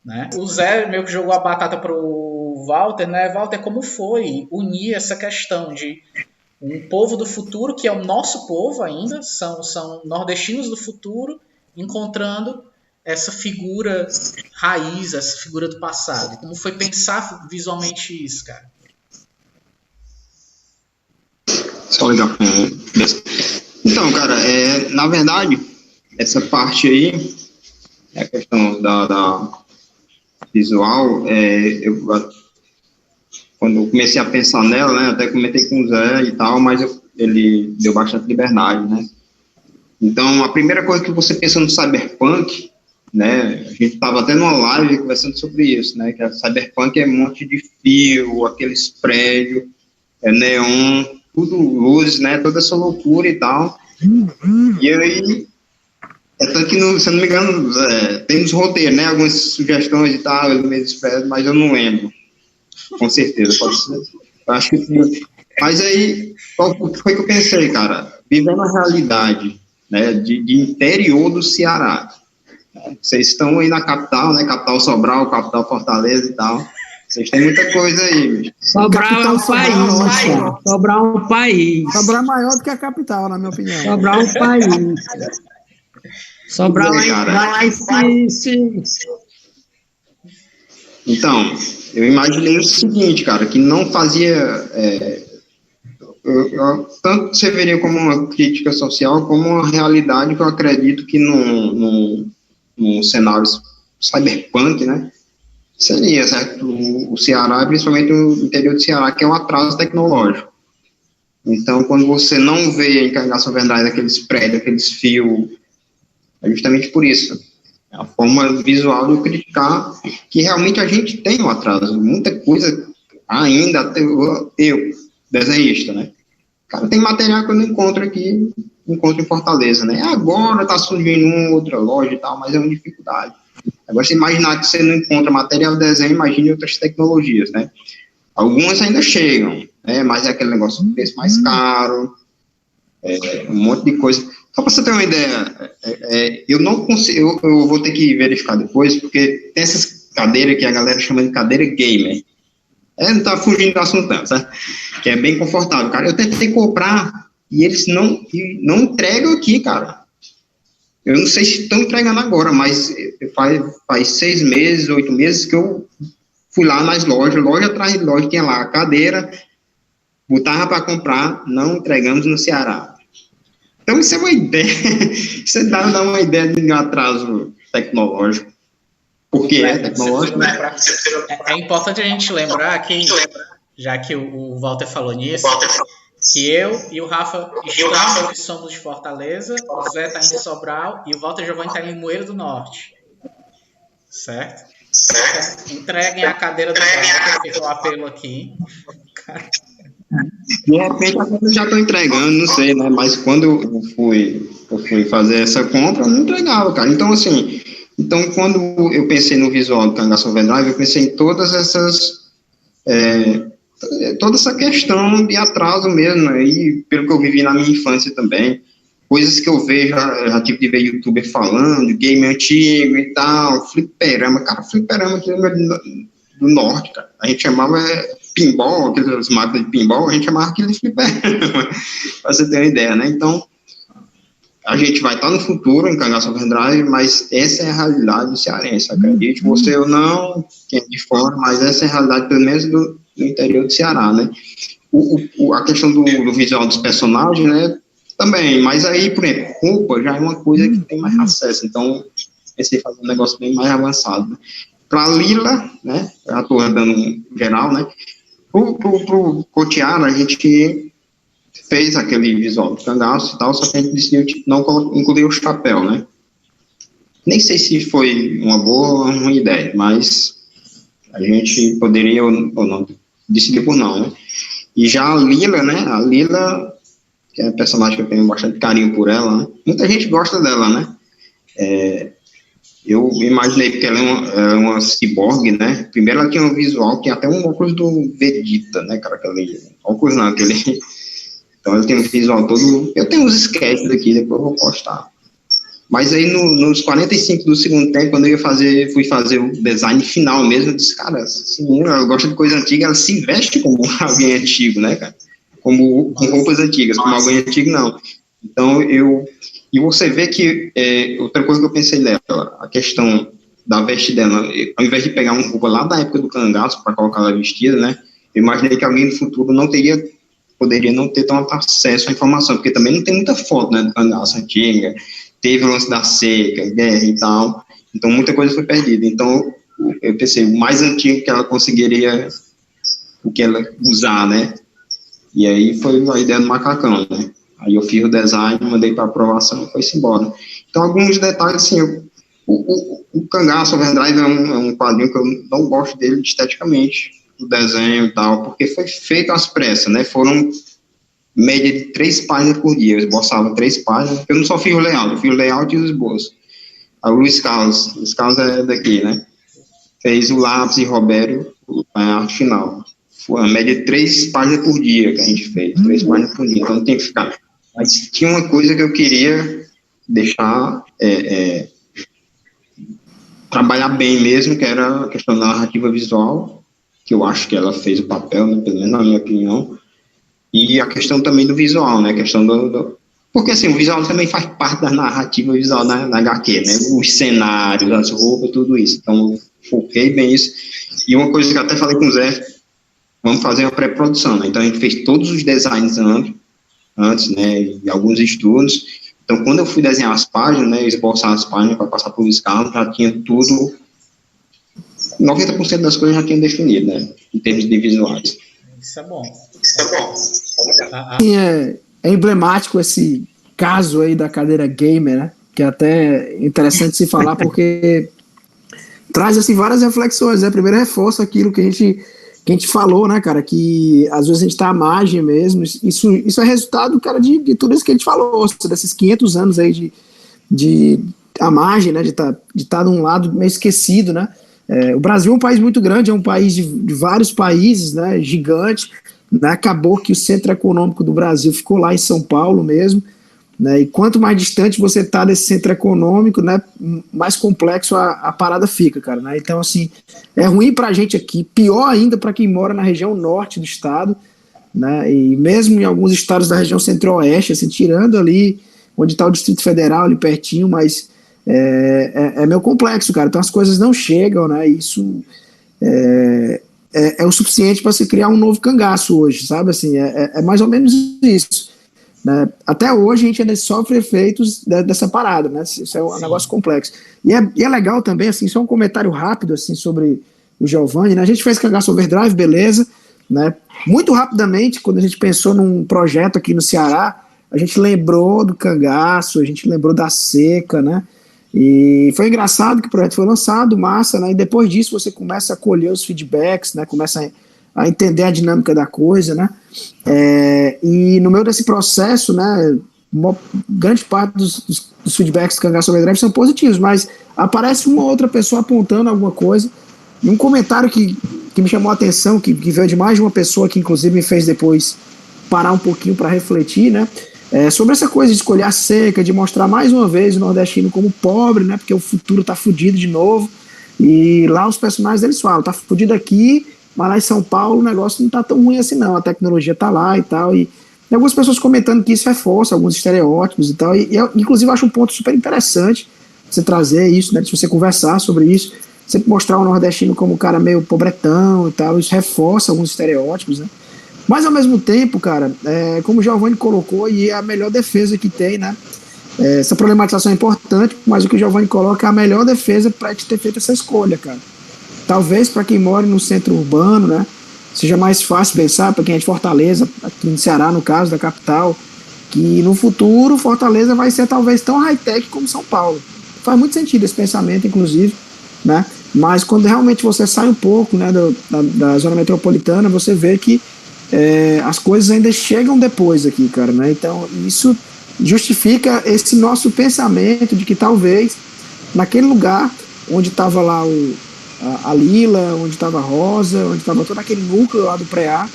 Né? O Zé meio que jogou a batata para o Walter, né? Walter, como foi unir essa questão de um povo do futuro, que é o nosso povo ainda, são nordestinos do futuro, encontrando essa figura raiz, essa figura do passado? Como foi pensar visualmente isso, cara? Só legal. Então, cara, na verdade, essa parte aí, a questão da visual, quando eu comecei a pensar nela, né, até comentei com o Zé e tal, mas ele deu bastante liberdade, né? Então, a primeira coisa que você pensa no cyberpunk, né, a gente estava até numa live conversando sobre isso, né, que a cyberpunk é um monte de fio, aqueles prédios, neon, tudo luzes, né, toda essa loucura e tal. E aí, tanto que, se eu não me engano, tem nos roteiros, né, algumas sugestões e tal, mas eu não lembro, com certeza, pode ser. Eu acho que sim. Mas aí, qual foi que eu pensei, cara? Vivendo a realidade, né, de interior do Ceará. Vocês estão aí na capital, né, capital Sobral, capital Fortaleza e tal. Vocês têm muita coisa aí, bicho. Sobral é um país, cara. Sobral é um país. Sobral é maior do que a capital, na minha opinião. Sobral é um país. Sobral vai se... Então, eu imaginei o seguinte, cara, que não fazia... tanto serviria como uma crítica social, como uma realidade que eu acredito que num cenário cyberpunk, né, seria, certo? O Ceará, principalmente o interior do Ceará, que é um atraso tecnológico. Então, quando você não vê em Cangaço Overdrive aqueles prédios, aqueles fios, é justamente por isso. É a forma visual de eu criticar que realmente a gente tem um atraso. Muita coisa ainda, eu desenhista, né? Cara, tem material que eu não encontro aqui, encontro em Fortaleza, né? Agora tá surgindo outra loja e tal, mas é uma dificuldade. Agora, você imaginar que você não encontra material de desenho, imagine outras tecnologias, né? Algumas ainda chegam, né? Mas é aquele negócio de preço mais caro, um monte de coisa. Só para você ter uma ideia, eu não consigo, eu vou ter que verificar depois, porque tem essas cadeiras que a galera chama de cadeira gamer. Não tá fugindo do assunto não, certo? Que é bem confortável, cara. Eu tentei comprar e eles não entregam aqui, cara. Eu não sei se estão entregando agora, mas faz 6 meses, 8 meses que eu fui lá nas lojas, loja atrás de loja, tinha lá a cadeira, botava para comprar, não entregamos no Ceará. Então isso é uma ideia, isso dá uma ideia de um atraso tecnológico. Porque é tecnológico, né? É importante a gente lembrar que, já que o Walter falou nisso, que eu e o Rafa estamos, somos de Fortaleza, o Zé está em Sobral e o Walter Giovanni está em Limoeiro do Norte. Certo? Entreguem a cadeira do Walter, fica o apelo aqui. De repente, eu já estou entregando, não sei, né? Mas quando eu fui fazer essa compra, eu não entregava, cara. Então, assim, quando eu pensei no visual do Cangaço Overdrive, eu pensei em todas essas... toda essa questão de atraso mesmo, né? E pelo que eu vivi na minha infância também, coisas que eu vejo, já tive de ver youtuber falando, game antigo e tal, fliperama, cara, fliperama aqui do norte, cara, a gente chamava pinball, aquelas máquinas de pinball, a gente chamava aquilo de fliperama, pra você ter uma ideia, né? Então, a gente vai estar no futuro em Cangaço Overdrive, mas essa é a realidade do cearense, acredite você ou não, quem é de fora, mas essa é a realidade, pelo menos, do interior do Ceará, né? A questão do visual dos personagens, né? Também, mas aí, por exemplo, roupa já é uma coisa que tem mais acesso, então pensei em fazer um negócio bem mais avançado. Né? Para Lila, né? Já estou andando geral, né? Pro Cotiara, a gente fez aquele visual do cangaço e tal, só que a gente decidiu não incluir o chapéu, né? Nem sei se foi uma boa ou uma ideia, mas a gente poderia ou não decidir por não, né? E já a Lila, né? A Lila, que é a personagem que eu tenho bastante carinho por ela, né? Muita gente gosta dela, né? Eu imaginei porque ela é uma ciborgue, né? Primeiro ela tinha um visual, tinha até um óculos do Vegeta, né, cara? Óculos não, aquele... Então ela tem um visual todo... Eu tenho uns sketches aqui, depois eu vou postar. Mas aí nos 45 do segundo tempo, quando eu fui fazer o design final mesmo, eu disse, cara, essa menina, ela gosta de coisa antiga, ela se veste como alguém antigo, né, cara? Com roupas antigas, como alguém antigo, não. Então, e você vê que, outra coisa que eu pensei nela, a questão da veste dela, ao invés de pegar uma roupa lá da época do cangaço para colocar ela vestida, né, eu imaginei que alguém no futuro poderia não ter tanto acesso à informação, porque também não tem muita foto, né, do cangaço antiga, teve o lance da seca, guerra e tal, então muita coisa foi perdida. Então, eu pensei, o mais antigo que ela conseguiria, o que ela usar, né, e aí foi a ideia do macacão, né, aí eu fiz o design, mandei para aprovação e foi-se embora. Então, alguns detalhes, assim, o Cangaço Overdrive é um quadrinho que eu não gosto dele esteticamente, do desenho e tal, porque foi feito às pressas, né, foram média de 3 páginas por dia, eu esboçava 3 páginas, eu não só fiz o layout, eu fiz o layout e os esboços. Aí o Luiz Carlos é daqui, né, fez o lápis e Robério a arte final. Foi uma média de 3 páginas por dia que a gente fez, 3 páginas por dia, então tem que ficar. Mas tinha uma coisa que eu queria deixar, trabalhar bem mesmo, que era a questão da narrativa visual, que eu acho que ela fez o papel, né, pelo menos na minha opinião, e a questão também do visual, né, a questão porque assim, o visual também faz parte da narrativa visual da HQ, né, os cenários, as roupas, tudo isso, então eu foquei bem isso, e uma coisa que eu até falei com o Zé, vamos fazer uma pré-produção, né, então a gente fez todos os designs antes, né, e alguns estudos, então quando eu fui desenhar as páginas, né, esboçar as páginas para passar por Luiz Carlos, já tinha tudo, 90% das coisas já tinham definido, né, em termos de visuais. Isso é bom. É emblemático esse caso aí da cadeira gamer, né? Que é até interessante se falar porque traz assim várias reflexões, né? Primeiro reforça aquilo que a gente falou, né, cara? Que às vezes a gente tá à margem mesmo. Isso é resultado, cara, de tudo isso que a gente falou, desses 500 anos aí de à margem, né? De tá num lado meio esquecido, né? O Brasil é um país muito grande, é um país de vários países, né, gigante, né, acabou que o centro econômico do Brasil ficou lá em São Paulo mesmo, né, e quanto mais distante você está desse centro econômico, né, mais complexo a parada fica, cara, né, então assim, é ruim pra gente aqui, pior ainda para quem mora na região norte do estado, né, e mesmo em alguns estados da região centro-oeste, assim, tirando ali onde está o Distrito Federal, ali pertinho, mas é meio complexo, cara. Então as coisas não chegam, né? Isso é o suficiente para se criar um novo cangaço hoje, sabe? Assim, é mais ou menos isso. Né? Até hoje a gente ainda sofre efeitos dessa parada, né? Isso é um negócio complexo. E é legal também, assim, só um comentário rápido assim, sobre o Giovanni, né? A gente fez Cangaço Overdrive, beleza. né? Muito rapidamente, quando a gente pensou num projeto aqui no Ceará, a gente lembrou do cangaço, a gente lembrou da seca, né? E foi engraçado que o projeto foi lançado, massa, né? E depois disso você começa a colher os feedbacks, né? Começa a entender a dinâmica da coisa, né? E no meio desse processo, né? Grande parte dos feedbacks do Cangaço Overdrive são positivos, mas aparece uma outra pessoa apontando alguma coisa. E um comentário que me chamou a atenção, que veio de mais de uma pessoa, que inclusive me fez depois parar um pouquinho para refletir, né? Sobre essa coisa de escolher a seca, de mostrar mais uma vez o nordestino como pobre, né? Porque o futuro tá fudido de novo. E lá os personagens eles falam, tá fudido aqui, mas lá em São Paulo o negócio não tá tão ruim assim não, a tecnologia tá lá e tal. E algumas pessoas comentando que isso reforça alguns estereótipos e tal. E eu, inclusive, acho um ponto super interessante você trazer isso, né? Se você conversar sobre isso, sempre mostrar o nordestino como um cara meio pobretão e tal, isso reforça alguns estereótipos, né? Mas, ao mesmo tempo, cara, como o Giovanni colocou, e é a melhor defesa que tem, né? Essa problematização é importante, mas o que o Giovanni coloca é a melhor defesa para te ter feito essa escolha, cara. Talvez para quem mora no centro urbano, né? Seja mais fácil pensar, para quem é de Fortaleza, aqui no Ceará, no caso, da capital, que no futuro Fortaleza vai ser talvez tão high-tech como São Paulo. Faz muito sentido esse pensamento, inclusive, né? Mas quando realmente você sai um pouco, né, da zona metropolitana, você vê que as coisas ainda chegam depois aqui, cara, né? Então isso justifica esse nosso pensamento de que talvez naquele lugar onde estava lá a Lila, onde estava a Rosa, onde estava todo aquele núcleo lá do Preá,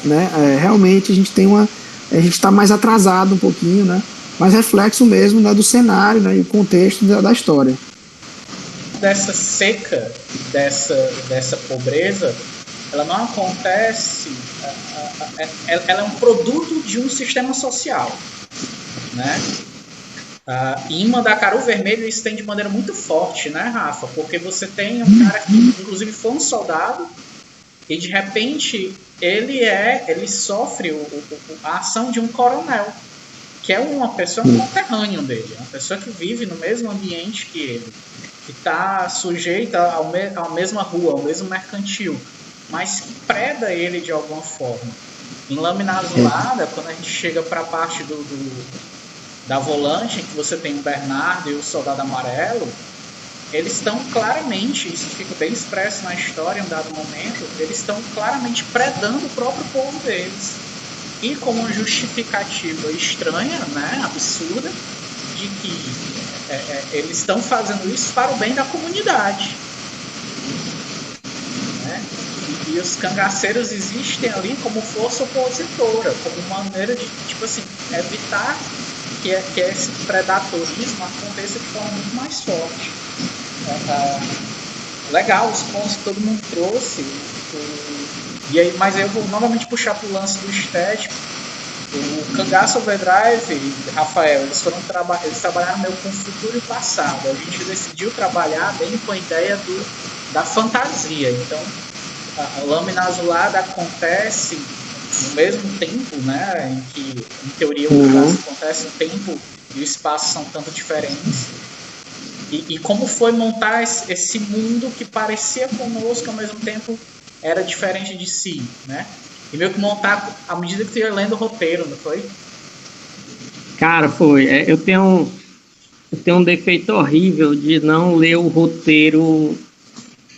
né? Realmente a gente está mais atrasado um pouquinho, né? Mas reflexo mesmo, né, do cenário, né, e o contexto da história. Dessa seca, dessa pobreza, ela não acontece, ela é um produto de um sistema social, né? Em Mandacaru Vermelho isso tem de maneira muito forte, né, Rafa? Porque você tem um cara que inclusive foi um soldado e de repente ele sofre a ação de um coronel, que é uma pessoa conterrânea dele, uma pessoa que vive no mesmo ambiente que ele, que está sujeita à mesma rua, ao mesmo mercantil, mas que preda ele de alguma forma. Em Lâmina Azulada, quando a gente chega para a parte da volante, em que você tem o Bernardo e o Soldado Amarelo, eles estão claramente, isso fica bem expresso na história em um dado momento, eles estão claramente predando o próprio povo deles. E com uma justificativa estranha, né, absurda, de que eles estão fazendo isso para o bem da comunidade. Né? E os cangaceiros existem ali como força opositora, como maneira de, tipo assim, evitar que esse predatorismo aconteça de forma muito mais forte. Legal os pontos que todo mundo trouxe. E aí, mas eu vou novamente puxar para o lance do estético. O Cangaço Overdrive, Rafael, eles trabalharam meio com o futuro e o passado. A gente decidiu trabalhar bem com a ideia da fantasia. Então, a Lâmina Azulada acontece no mesmo tempo, né, em que, em teoria, o Cangaço acontece, o tempo e o espaço são tanto diferentes. E como foi montar esse mundo que parecia conosco, ao mesmo tempo era diferente de si, né? E meio que montar à medida que você ia lendo o roteiro, não foi? Cara, foi. Eu tenho um defeito horrível de não ler o roteiro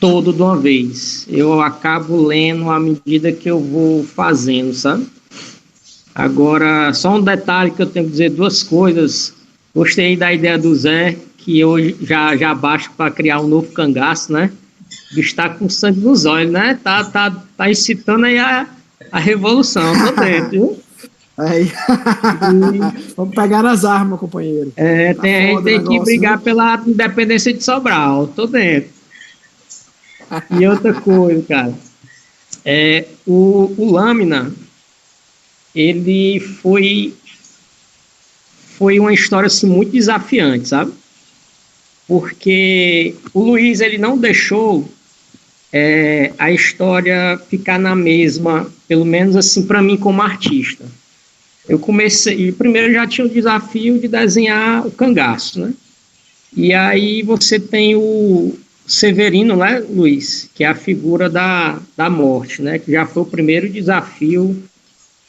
todo de uma vez. Eu acabo lendo à medida que eu vou fazendo, sabe? Agora, só um detalhe que eu tenho que dizer, duas coisas. Gostei da ideia do Zé, que hoje já baixo para criar um novo cangaço, né? O bicho tá com sangue nos olhos, né? Tá incitando aí a revolução, tô dentro, viu? Aí. Vamos pegar nas armas, companheiro. A gente tem que brigar pela independência de Sobral, tô dentro. E outra coisa, cara, o Lâmina, ele foi uma história assim, muito desafiante, sabe? Porque o Luiz, ele não deixou a história ficar na mesma, pelo menos assim, para mim como artista. Eu comecei, primeiro já tinha o desafio de desenhar o cangaço, né? E aí você tem Severino, né, Luiz, que é a figura da morte, né, que já foi o primeiro desafio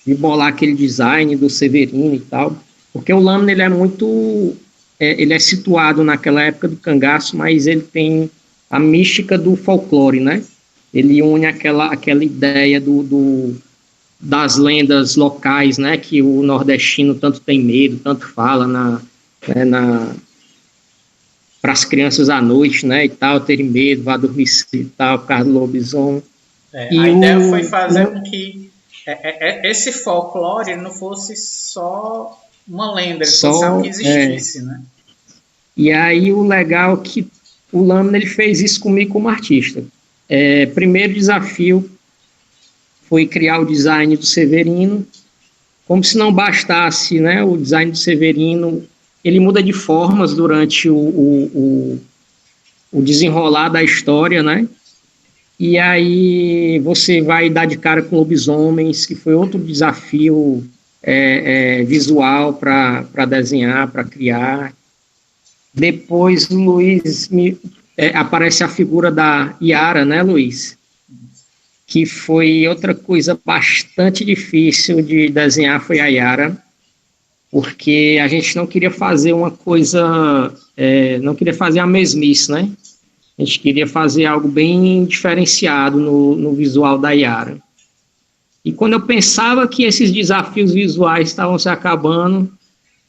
de bolar aquele design do Severino e tal, porque o Lâmina, ele é muito, ele é situado naquela época do cangaço, mas ele tem a mística do folclore, né, ele une aquela ideia das lendas locais, né, que o nordestino tanto tem medo, tanto fala para as crianças à noite, né, e tal, terem medo, vá dormir cedo e tal, por causa do lobisomem. A ideia foi fazer com que esse folclore não fosse só uma lenda, ele fosse algo que existisse, né? E aí o legal é que o Lâmina, ele fez isso comigo como artista. Primeiro desafio foi criar o design do Severino, como se não bastasse, né, o design do Severino, ele muda de formas durante o desenrolar da história, né, e aí você vai dar de cara com lobisomens, que foi outro desafio visual para desenhar, para criar. Depois, Luiz, aparece a figura da Yara, né, Luiz? Que foi outra coisa bastante difícil de desenhar, foi a Yara, porque a gente não queria fazer uma coisa, não queria fazer a mesmice, né? A gente queria fazer algo bem diferenciado no visual da Yara. E quando eu pensava que esses desafios visuais estavam se acabando,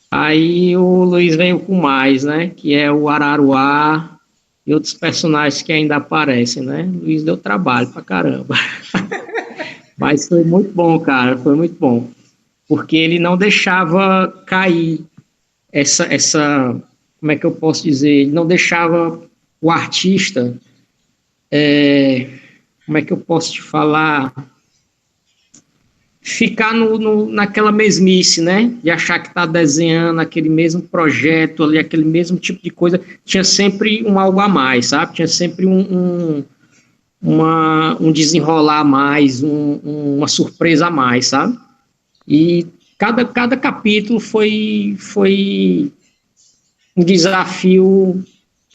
aí o Luiz veio com mais, né? Que é o Araruá e outros personagens que ainda aparecem, né? O Luiz deu trabalho pra caramba. Mas foi muito bom, cara, foi muito bom. Porque ele não deixava cair essa como é que eu posso dizer? Ele não deixava o artista, como é que eu posso te falar? Ficar naquela mesmice, né? De achar que está desenhando aquele mesmo projeto ali, aquele mesmo tipo de coisa. Tinha sempre um algo a mais, sabe? Tinha sempre um desenrolar a mais, uma surpresa a mais, sabe? E cada capítulo foi um desafio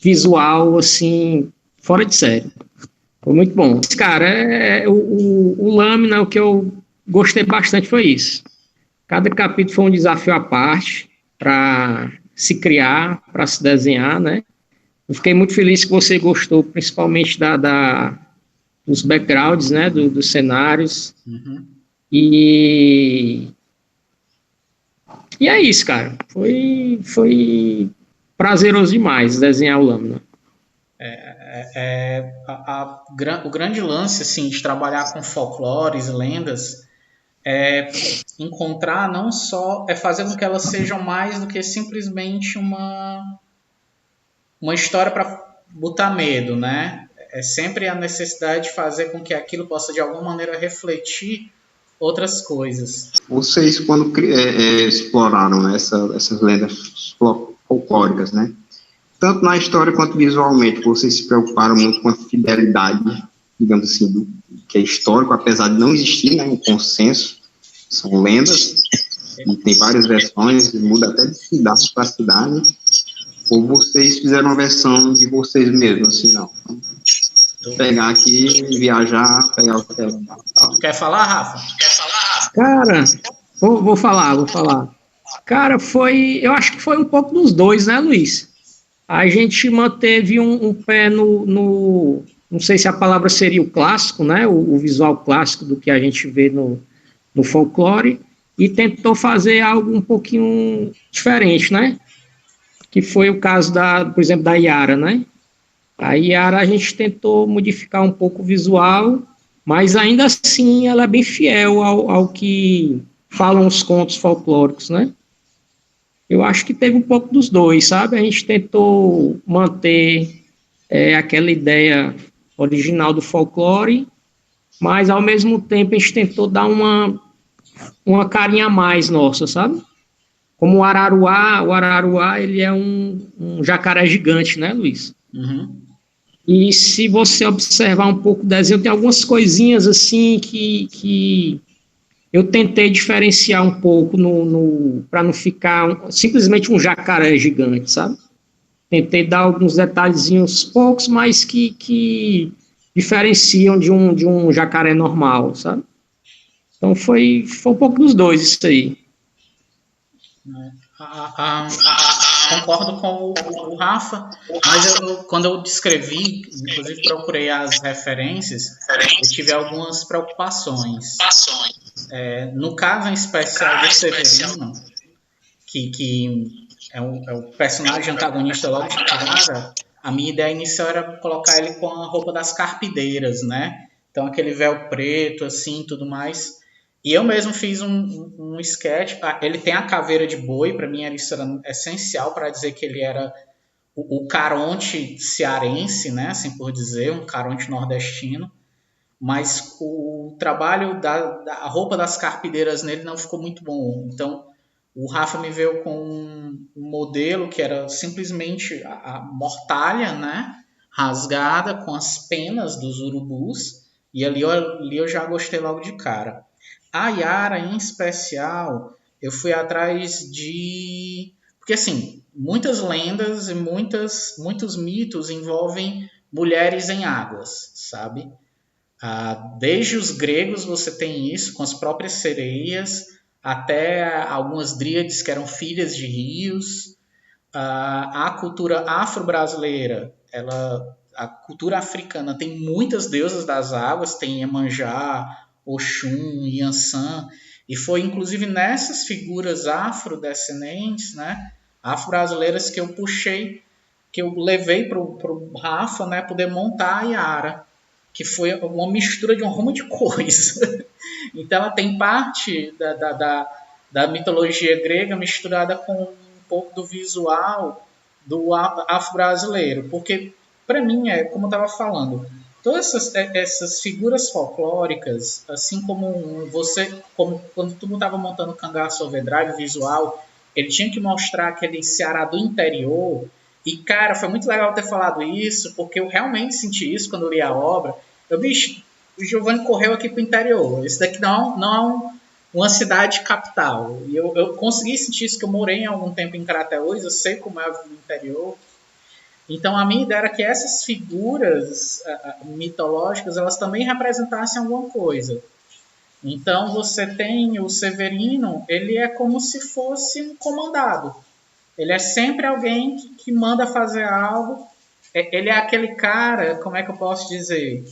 visual, assim, fora de série. Foi muito bom. Cara, o Lâmina, o que eu gostei bastante foi isso. Cada capítulo foi um desafio à parte para se criar, para se desenhar, né? Eu fiquei muito feliz que você gostou, principalmente dos backgrounds, né? Dos cenários. Uhum. E é isso, cara. Foi prazeroso demais desenhar o Lâmina. O grande lance, assim, de trabalhar com folclores, lendas, é encontrar não só, fazer com que elas sejam mais do que simplesmente uma história para botar medo, né? É sempre a necessidade de fazer com que aquilo possa de alguma maneira refletir outras coisas. Vocês, quando exploraram, né, essas lendas folclóricas, né? Tanto na história quanto visualmente, vocês se preocuparam muito com a fidelidade, digamos assim, que é histórico, apesar de não existir, né, um consenso, são lendas, e tem várias versões, muda até de cidade para cidade, ou vocês fizeram uma versão de vocês mesmos, assim, não? Pegar aqui, viajar, pegar o que é. Quer falar, Rafa? Cara, vou falar. Cara, eu acho que foi um pouco dos dois, né, Luiz? A gente manteve um pé não sei se a palavra seria o clássico, né, o visual clássico do que a gente vê no folclore, e tentou fazer algo um pouquinho diferente, né, que foi o caso, por exemplo, da Yara, né. A Yara a gente tentou modificar um pouco o visual, mas ainda assim ela é bem fiel ao que falam os contos folclóricos, né. Eu acho que teve um pouco dos dois, sabe? A gente tentou manter aquela ideia original do folclore, mas ao mesmo tempo a gente tentou dar uma carinha a mais nossa, sabe? Como o Araruá ele é um jacaré gigante, né, Luiz? Uhum. E se você observar um pouco o desenho, tem algumas coisinhas assim que eu tentei diferenciar um pouco para não ficar simplesmente um jacaré gigante, sabe? tentei dar alguns detalhezinhos poucos, mas que diferenciam de um jacaré normal, sabe? Então foi um pouco dos dois isso aí. Concordo com o Rafa, mas quando eu descrevi, inclusive procurei as referências, eu tive algumas preocupações. No caso em especial do Severino, que é o personagem antagonista logo de cara, a minha ideia inicial era colocar ele com a roupa das carpideiras, né? Então aquele véu preto, assim, tudo mais. E eu mesmo fiz um sketch. Ele tem a caveira de boi, para mim isso era essencial para dizer que ele era o Caronte cearense, né? Assim por dizer, um Caronte nordestino. Mas o trabalho da roupa das carpideiras nele não ficou muito bom. Então o Rafa me veio com um modelo que era simplesmente a mortalha, né? Rasgada com as penas dos urubus. E ali eu já gostei logo de cara. A Yara, em especial, eu fui atrás de... Porque, assim, muitas lendas e muitos mitos envolvem mulheres em águas, sabe? Desde os gregos você tem isso, com as próprias sereias, até algumas dríades que eram filhas de rios. A cultura afro-brasileira, a cultura africana tem muitas deusas das águas, tem Iemanjá, Oxum, Yansan, e foi inclusive nessas figuras afrodescendentes, né, afro-brasileiras que eu puxei, que eu levei para o Rafa, né, poder montar a Yara, que foi uma mistura de um rumo de coisa. Então ela tem parte da mitologia grega misturada com um pouco do visual do afro-brasileiro, porque para mim como eu estava falando, todas essas figuras folclóricas, assim como quando tu estava montando o Cangaço Overdrive visual, ele tinha que mostrar aquele Ceará do interior. E, cara, foi muito legal ter falado isso, porque eu realmente senti isso quando eu li a obra. Bicho, o Giovanni correu aqui pro interior. Isso daqui não é uma cidade capital. E eu consegui sentir isso, que eu morei em algum tempo em Crateús, eu sei como é o interior. Então, a minha ideia era que essas figuras mitológicas, elas também representassem alguma coisa. Então, você tem o Severino, ele é como se fosse um comandado. Ele é sempre alguém que manda fazer algo. Ele é aquele cara, como é que eu posso dizer,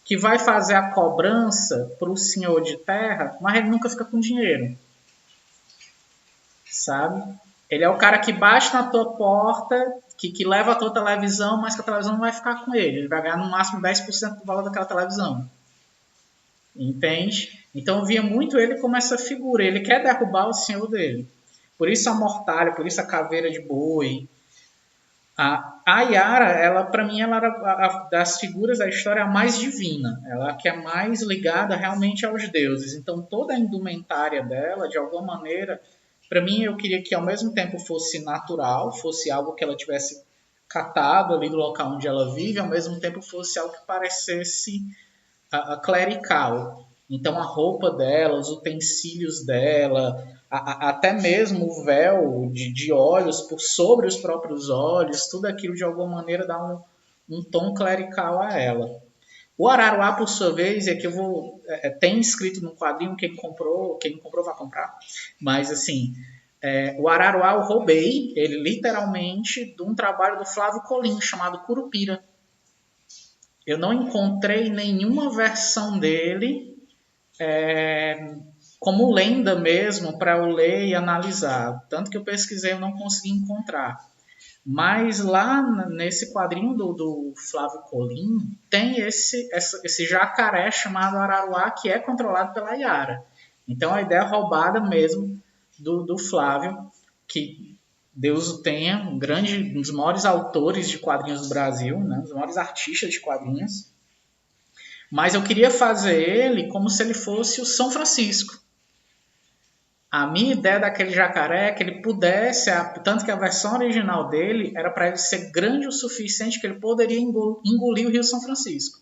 que vai fazer a cobrança para o senhor de terra, mas ele nunca fica com dinheiro. Sabe? Ele é o cara que bate na tua porta, que leva a tua televisão, mas que a televisão não vai ficar com ele. Ele vai ganhar no máximo 10% do valor daquela televisão. Entende? Então eu via muito ele como essa figura. Ele quer derrubar o senhor dele. Por isso a mortalha, por isso a caveira de boi. A Yara, para mim, ela era das figuras da história a mais divina. Ela que é mais ligada realmente aos deuses. Então toda a indumentária dela, de alguma maneira, para mim eu queria que ao mesmo tempo fosse natural, fosse algo que ela tivesse catado ali do local onde ela vive, ao mesmo tempo fosse algo que parecesse clerical. Então a roupa dela, os utensílios dela, até mesmo o véu de olhos por sobre os próprios olhos, tudo aquilo de alguma maneira dá um tom clerical a ela. O Araruá, por sua vez, é que eu vou... tem escrito no quadrinho, quem não comprou vai comprar. Mas, assim, o Araruá eu roubei, ele literalmente, de um trabalho do Flávio Colim, chamado Curupira. Eu não encontrei nenhuma versão dele como lenda mesmo para eu ler e analisar. Tanto que eu pesquisei, eu não consegui encontrar. Mas lá nesse quadrinho do Flávio Colim tem esse jacaré chamado Araruá, que é controlado pela Yara. Então a ideia roubada mesmo do Flávio, que Deus o tenha, um dos maiores autores de quadrinhos do Brasil, né, um dos maiores artistas de quadrinhos. Mas eu queria fazer ele como se ele fosse o São Francisco. A minha ideia daquele jacaré é que ele pudesse, tanto que a versão original dele era para ele ser grande o suficiente que ele poderia engolir o Rio São Francisco.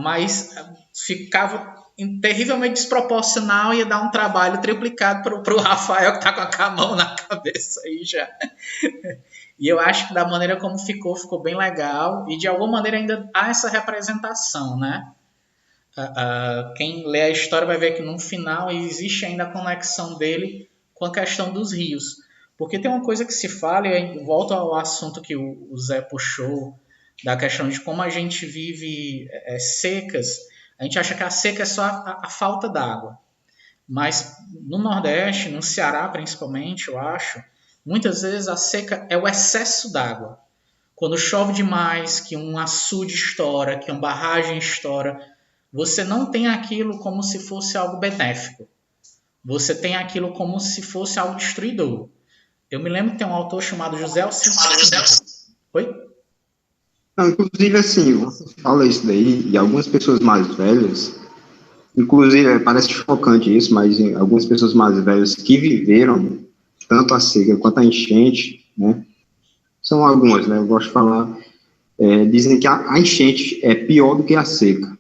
Mas ficava terrivelmente desproporcional e ia dar um trabalho triplicado para o Rafael, que está com a mão na cabeça aí já. E eu acho que da maneira como ficou bem legal. E de alguma maneira ainda há essa representação, né? Quem lê a história vai ver que no final existe ainda a conexão dele com a questão dos rios. Porque tem uma coisa que se fala, e volto ao assunto que o Zé puxou, da questão de como a gente vive secas. A gente acha que a seca é só a falta d'água. Mas no Nordeste, no Ceará principalmente, eu acho, muitas vezes a seca é o excesso d'água. Quando chove demais, que um açude estoura, que uma barragem estoura, você não tem aquilo como se fosse algo benéfico. Você tem aquilo como se fosse algo destruidor. Eu me lembro que tem um autor chamado José Alcides. Oi? Não, inclusive, assim, você fala isso daí, e algumas pessoas mais velhas, inclusive, parece chocante isso, mas algumas pessoas mais velhas que viveram tanto a seca quanto a enchente, né, são algumas, né, eu gosto de falar, dizem que a enchente é pior do que a seca.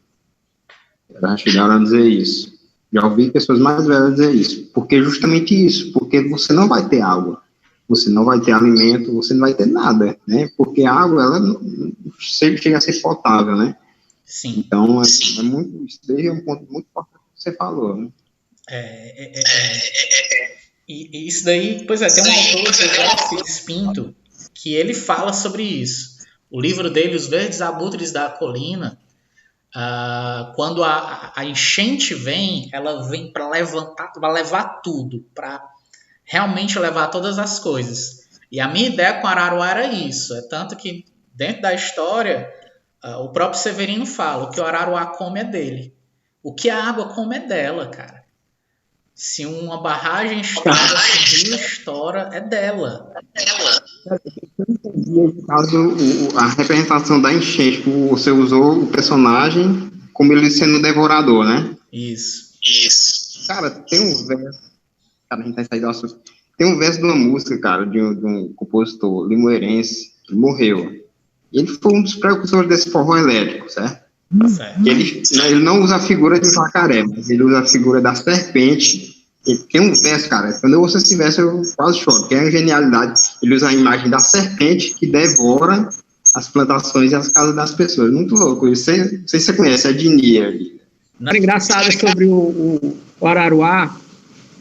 Já chegaram a dizer isso. Já ouvi pessoas mais velhas dizer isso. Porque justamente isso, porque você não vai ter água, você não vai ter alimento, você não vai ter nada, né, porque a água, ela não chega a ser potável, né. Sim. Então, muito, isso daí é um ponto muito importante que você falou, né? E isso daí, pois é, tem um autor, José Alcides Pinto, que ele fala sobre isso. O livro dele, Os Verdes Abutres da Colina, quando a enchente vem, ela vem para levar tudo, para realmente levar todas as coisas. E a minha ideia com Araruá era isso. É tanto que, dentro da história, o próprio Severino fala, o que o Araruá come é dele. O que a água come é dela, cara. Se uma barragem estoura, se um rio estoura, é dela. No caso, a representação da enchente, você usou o personagem como ele sendo devorador, né? Isso. Cara, tem um verso... Cara, a gente vai sair do assunto. Tem um verso de uma música, cara, de um compositor limoeirense que morreu. Ele foi um dos precursores desse forró elétrico, certo? Certo. Ele não usa a figura de um jacaré, mas ele usa a figura da serpente. Ele tem um verso, cara, quando eu ouço esse verso eu quase choro, que é a genialidade. Ele usa a imagem da serpente que devora as plantações e as casas das pessoas. Muito louco isso. Não sei se você conhece, é de Nia. Era engraçado sobre o Araruá,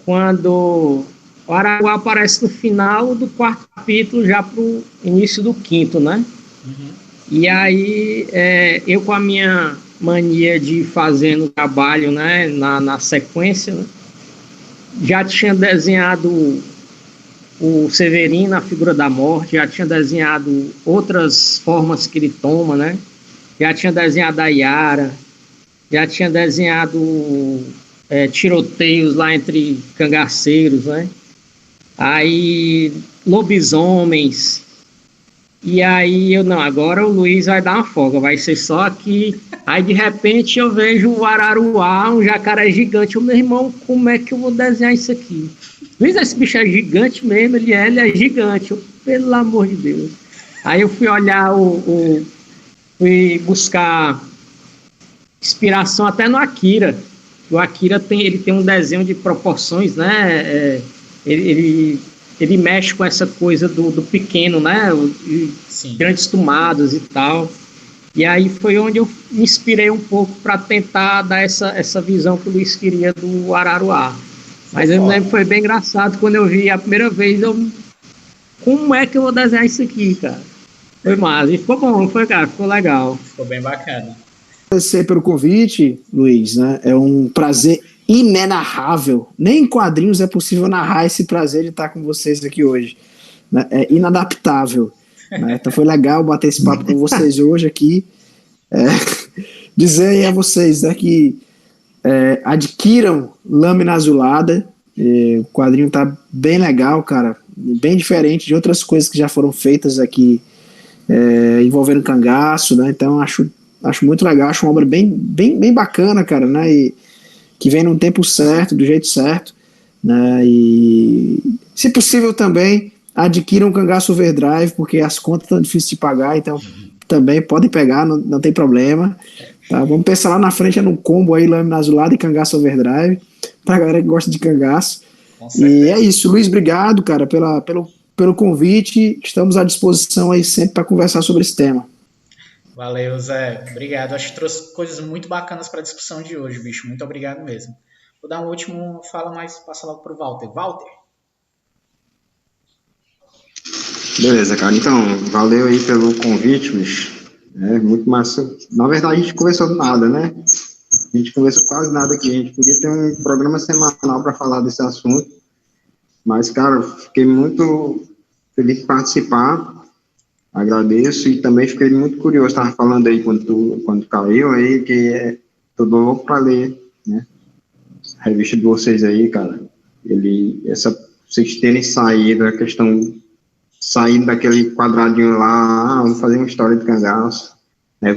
quando o Araruá aparece no final do 4º capítulo, já para o início do 5º, né? Uhum. E aí, eu com a minha mania de fazer no trabalho, né, na sequência, né, já tinha desenhado o Severino, a figura da morte, já tinha desenhado outras formas que ele toma, né? Já tinha desenhado a Yara, já tinha desenhado tiroteios lá entre cangaceiros, né? Aí, lobisomens. E aí agora o Luiz vai dar uma folga, vai ser só aqui. Aí de repente eu vejo o Araruá, um jacaré gigante. Meu irmão, como é que eu vou desenhar isso aqui? Luiz, esse bicho é gigante mesmo, ele é gigante, pelo amor de Deus. Aí eu fui olhar, fui buscar inspiração até no Akira. O Akira ele tem um desenho de proporções, né? Ele mexe com essa coisa do pequeno, né? Grandes tomadas e tal. E aí foi onde eu me inspirei um pouco para tentar dar essa visão que o Luiz queria do Araruá. Mas eu me lembro que foi bem engraçado quando eu vi a primeira vez. Como é que eu vou desenhar isso aqui, cara? Foi massa. E ficou bom, ficou legal. Ficou bem bacana. Agradecer pelo convite, Luiz, né? É um prazer inenarrável. Nem em quadrinhos é possível narrar esse prazer de estar com vocês aqui hoje. Né? É inadaptável. Né? Então foi legal bater esse papo com vocês hoje aqui. Dizer aí a vocês, né, que adquiram Lâmina Azulada. O quadrinho tá bem legal, cara. Bem diferente de outras coisas que já foram feitas aqui envolvendo cangaço, né? Então acho muito legal, acho uma obra bem bacana, cara, né? E que vem num tempo certo, do jeito certo, né? E se possível também adquiram o Cangaço Overdrive, porque as contas estão difíceis de pagar, então também podem pegar, não tem problema. Tá? Vamos pensar lá na frente num combo aí, Lâmina Azulada e Cangaço Overdrive, pra galera que gosta de cangaço. E é isso, Luiz, obrigado, cara, pelo convite. Estamos à disposição aí sempre para conversar sobre esse tema. Valeu, Zé. Obrigado. Acho que trouxe coisas muito bacanas para a discussão de hoje, bicho. Muito obrigado mesmo. Vou dar um último fala, mas passa logo para o Walter. Walter. Beleza, cara. Então, valeu aí pelo convite, bicho. É muito massa. Na verdade, a gente conversou nada, né? A gente conversou quase nada aqui. A gente podia ter um programa semanal para falar desse assunto. Mas, cara, fiquei muito feliz de participar. Agradeço e também fiquei muito curioso. Estava falando aí quando caiu aí, que tô louco para ler, né? A revista de vocês aí, cara. Vocês terem saído, a questão, sair daquele quadradinho lá, vamos fazer uma história de cangaço, né?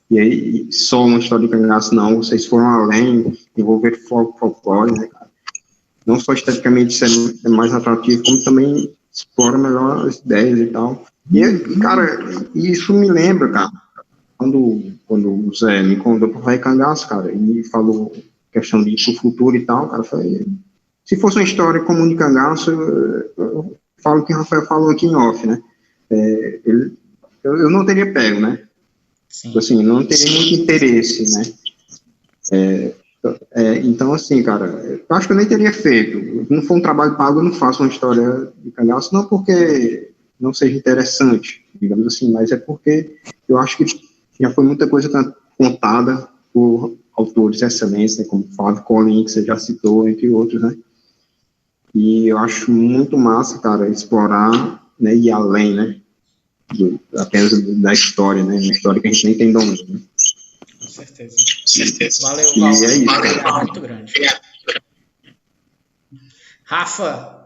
E aí, só uma história de cangaço, não. Vocês foram além, envolver folclore, né, cara? Não só esteticamente ser mais atrativo, como também explora melhor as ideias e tal. E, cara, isso me lembra, cara, quando o Zé me convidou para fazer cangaço, cara, e falou questão de ir pro futuro e tal, cara, se fosse uma história comum de cangaço, eu falo o que o Rafael falou aqui em off, né? Eu não teria pego, né? Sim. Assim, não teria muito interesse, né? Então, assim, cara, eu acho que eu nem teria feito. Não for um trabalho pago, eu não faço uma história de cangaço, não porque não seja interessante, digamos assim, mas é porque eu acho que já foi muita coisa contada por autores excelentes, né, como Flávio Collin, que você já citou, entre outros, né? E eu acho muito massa, cara, explorar, né, e ir além, né, apenas da história, né, uma história que a gente nem tem domínio. Né? Com certeza. Valeu, Walter. É isso, cara. Muito grande. Rafa.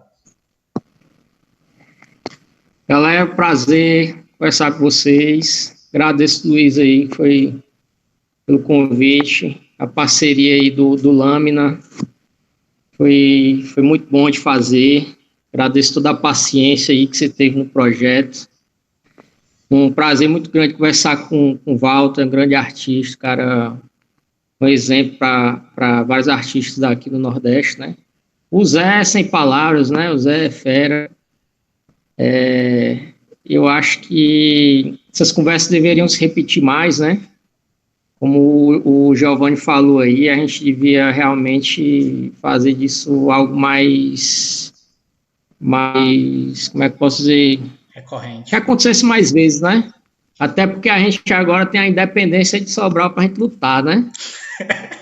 Galera, é um prazer conversar com vocês. Agradeço, Luiz, aí, pelo convite, a parceria aí do Lâmina. Foi muito bom de fazer. Agradeço toda a paciência aí que você teve no projeto. Um prazer muito grande conversar com o Walter, um grande artista, cara, um exemplo para vários artistas daqui do Nordeste, né? O Zé, sem palavras, né? O Zé é fera. Eu acho que essas conversas deveriam se repetir mais, né? Como o Giovanni falou aí, a gente devia realmente fazer disso algo mais, como é que posso dizer? Recorrente. Que acontecesse mais vezes, né? Até porque a gente agora tem a independência de Sobral para a gente lutar, né?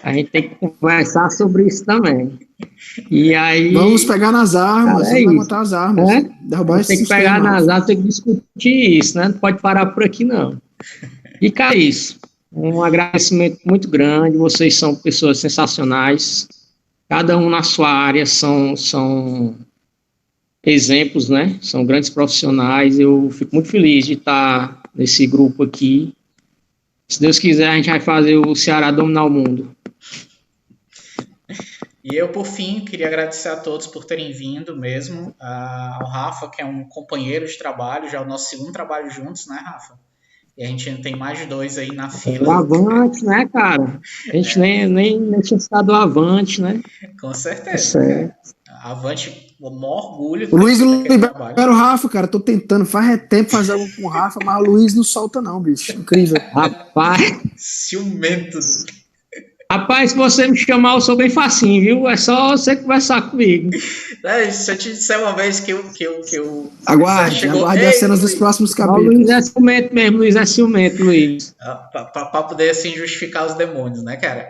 A gente tem que conversar sobre isso também. E aí... Vamos pegar nas armas, cara, vamos levantar as armas, derrubar esse tem que pegar nas armas, tem que discutir isso, né? Não pode parar por aqui, não. E, cara, isso. Um agradecimento muito grande, vocês são pessoas sensacionais, cada um na sua área são exemplos, né? São grandes profissionais, eu fico muito feliz de estar nesse grupo aqui. Se Deus quiser, a gente vai fazer o Ceará dominar o mundo. E eu, por fim, queria agradecer a todos por terem vindo mesmo, ao Rafa, que é um companheiro de trabalho, já é o nosso segundo trabalho juntos, né, Rafa? E a gente ainda tem mais de 2 aí na fila. O Avante, né, cara? A gente nem tinha citado o Avante, né? Com certeza. Avante, o maior orgulho. O Luiz libera o Rafa, cara. Tô tentando, faz tempo fazer algo com o Rafa, mas o Luiz não solta não, bicho. Incrível. Rapaz. Ciumento. Rapaz, se você me chamar, eu sou bem facinho, viu? É só você conversar comigo. Se eu te disser uma vez que eu aguarde as cenas dos próximos capítulos. O Luiz é ciumento mesmo, Luiz é ciumento, Luiz. Pra poder, assim, justificar os demônios, né, cara?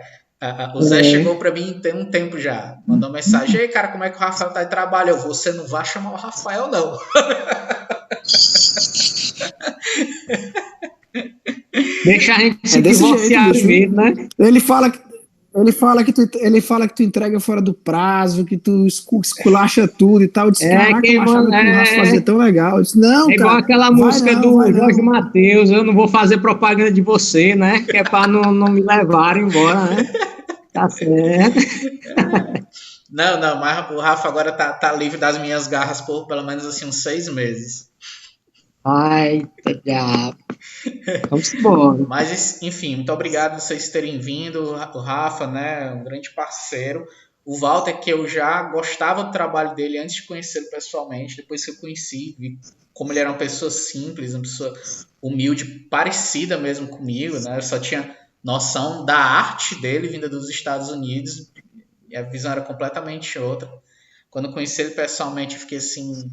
O Zé chegou pra mim tem um tempo já. Mandou mensagem: ei, cara, como é que o Rafael tá de trabalho? Você não vai chamar o Rafael, não. Deixa a gente se divorciar mesmo, né? Ele fala que tu entrega fora do prazo, que tu esculacha tudo e tal. Eu disse, caraca, eu achava que o Rafa fazia tão legal. Eu disse, não, igual cara, aquela música do Jorge Mateus, eu não vou fazer propaganda de você, né? Que é pra não me levarem embora, né? Tá certo. Não, mas o Rafa agora tá livre das minhas garras por pelo menos assim uns 6 meses. Ai, diabo. Vamos embora. Mas, enfim, muito obrigado por vocês terem vindo. O Rafa, né, um grande parceiro. O Walter, que eu já gostava do trabalho dele antes de conhecê-lo pessoalmente, depois que eu conheci, vi como ele era uma pessoa simples, uma pessoa humilde, parecida mesmo comigo, né? Eu só tinha noção da arte dele vinda dos Estados Unidos, e a visão era completamente outra. Quando eu conheci ele pessoalmente, eu fiquei assim,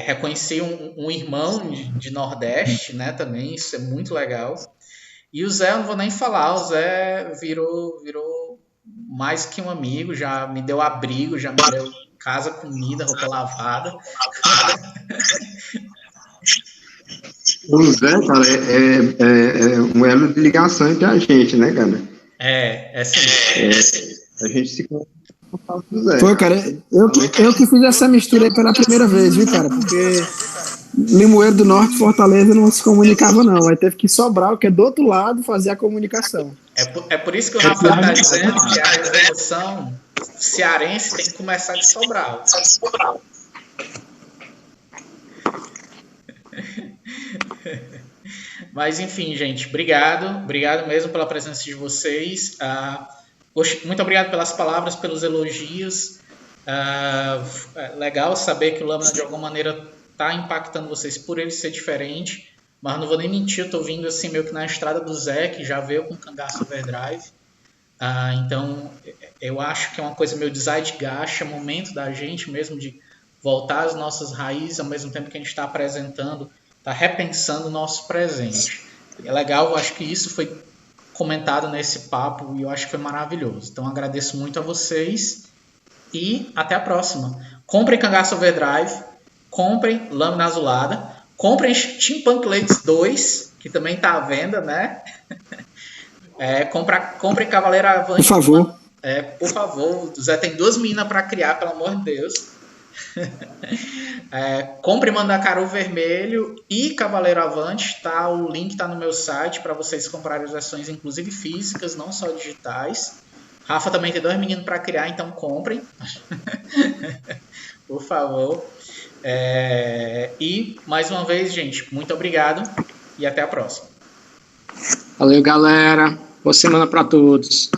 reconheci um irmão de Nordeste, né, também, isso é muito legal. E o Zé, eu não vou nem falar, o Zé virou mais que um amigo, já me deu abrigo, já me deu casa, comida, roupa lavada. O Zé, cara, é um elo de ligação entre a gente, né, cara? Sim. A gente se conhece por causa do Zé. Foi, cara, eu que fiz essa mistura aí pela primeira vez, viu, cara? Porque Limoeiro do Norte e Fortaleza não se comunicava, não. Aí teve que Sobral, que é do outro lado, fazer a comunicação. É por isso que o Rafael está dizendo que a revolução cearense tem que começar de Sobral. Mas, enfim, gente, obrigado. Obrigado mesmo pela presença de vocês. Muito obrigado pelas palavras, pelos elogios. Legal saber que o Lâmina, de alguma maneira, está impactando vocês por ele ser diferente. Mas não vou nem mentir, eu estou vindo assim meio que na estrada do Zé, que já veio com Cangaço Overdrive. Então, eu acho que é uma coisa meio de zeitgeist, é momento da gente mesmo de voltar às nossas raízes, ao mesmo tempo que a gente está apresentando, está repensando o nosso presente. É legal, eu acho que isso foi comentado nesse papo e eu acho que foi maravilhoso. Então, agradeço muito a vocês e até a próxima. Comprem Cangaço Overdrive, comprem Lâmina Azulada, comprem Steampunk Ladies 2, que também está à venda, né? Comprem Cavaleiro Avante. Por favor. Por favor. O Zé tem 2 meninas para criar, pelo amor de Deus. Compre Mandacaru Vermelho e Cavaleiro Avante, tá? O link está no meu site para vocês comprarem as versões, inclusive físicas, não só digitais. Rafa também tem 2 meninos para criar, então comprem. Por favor. E mais uma vez, gente, muito obrigado e até a próxima. Valeu, galera. Boa semana para todos.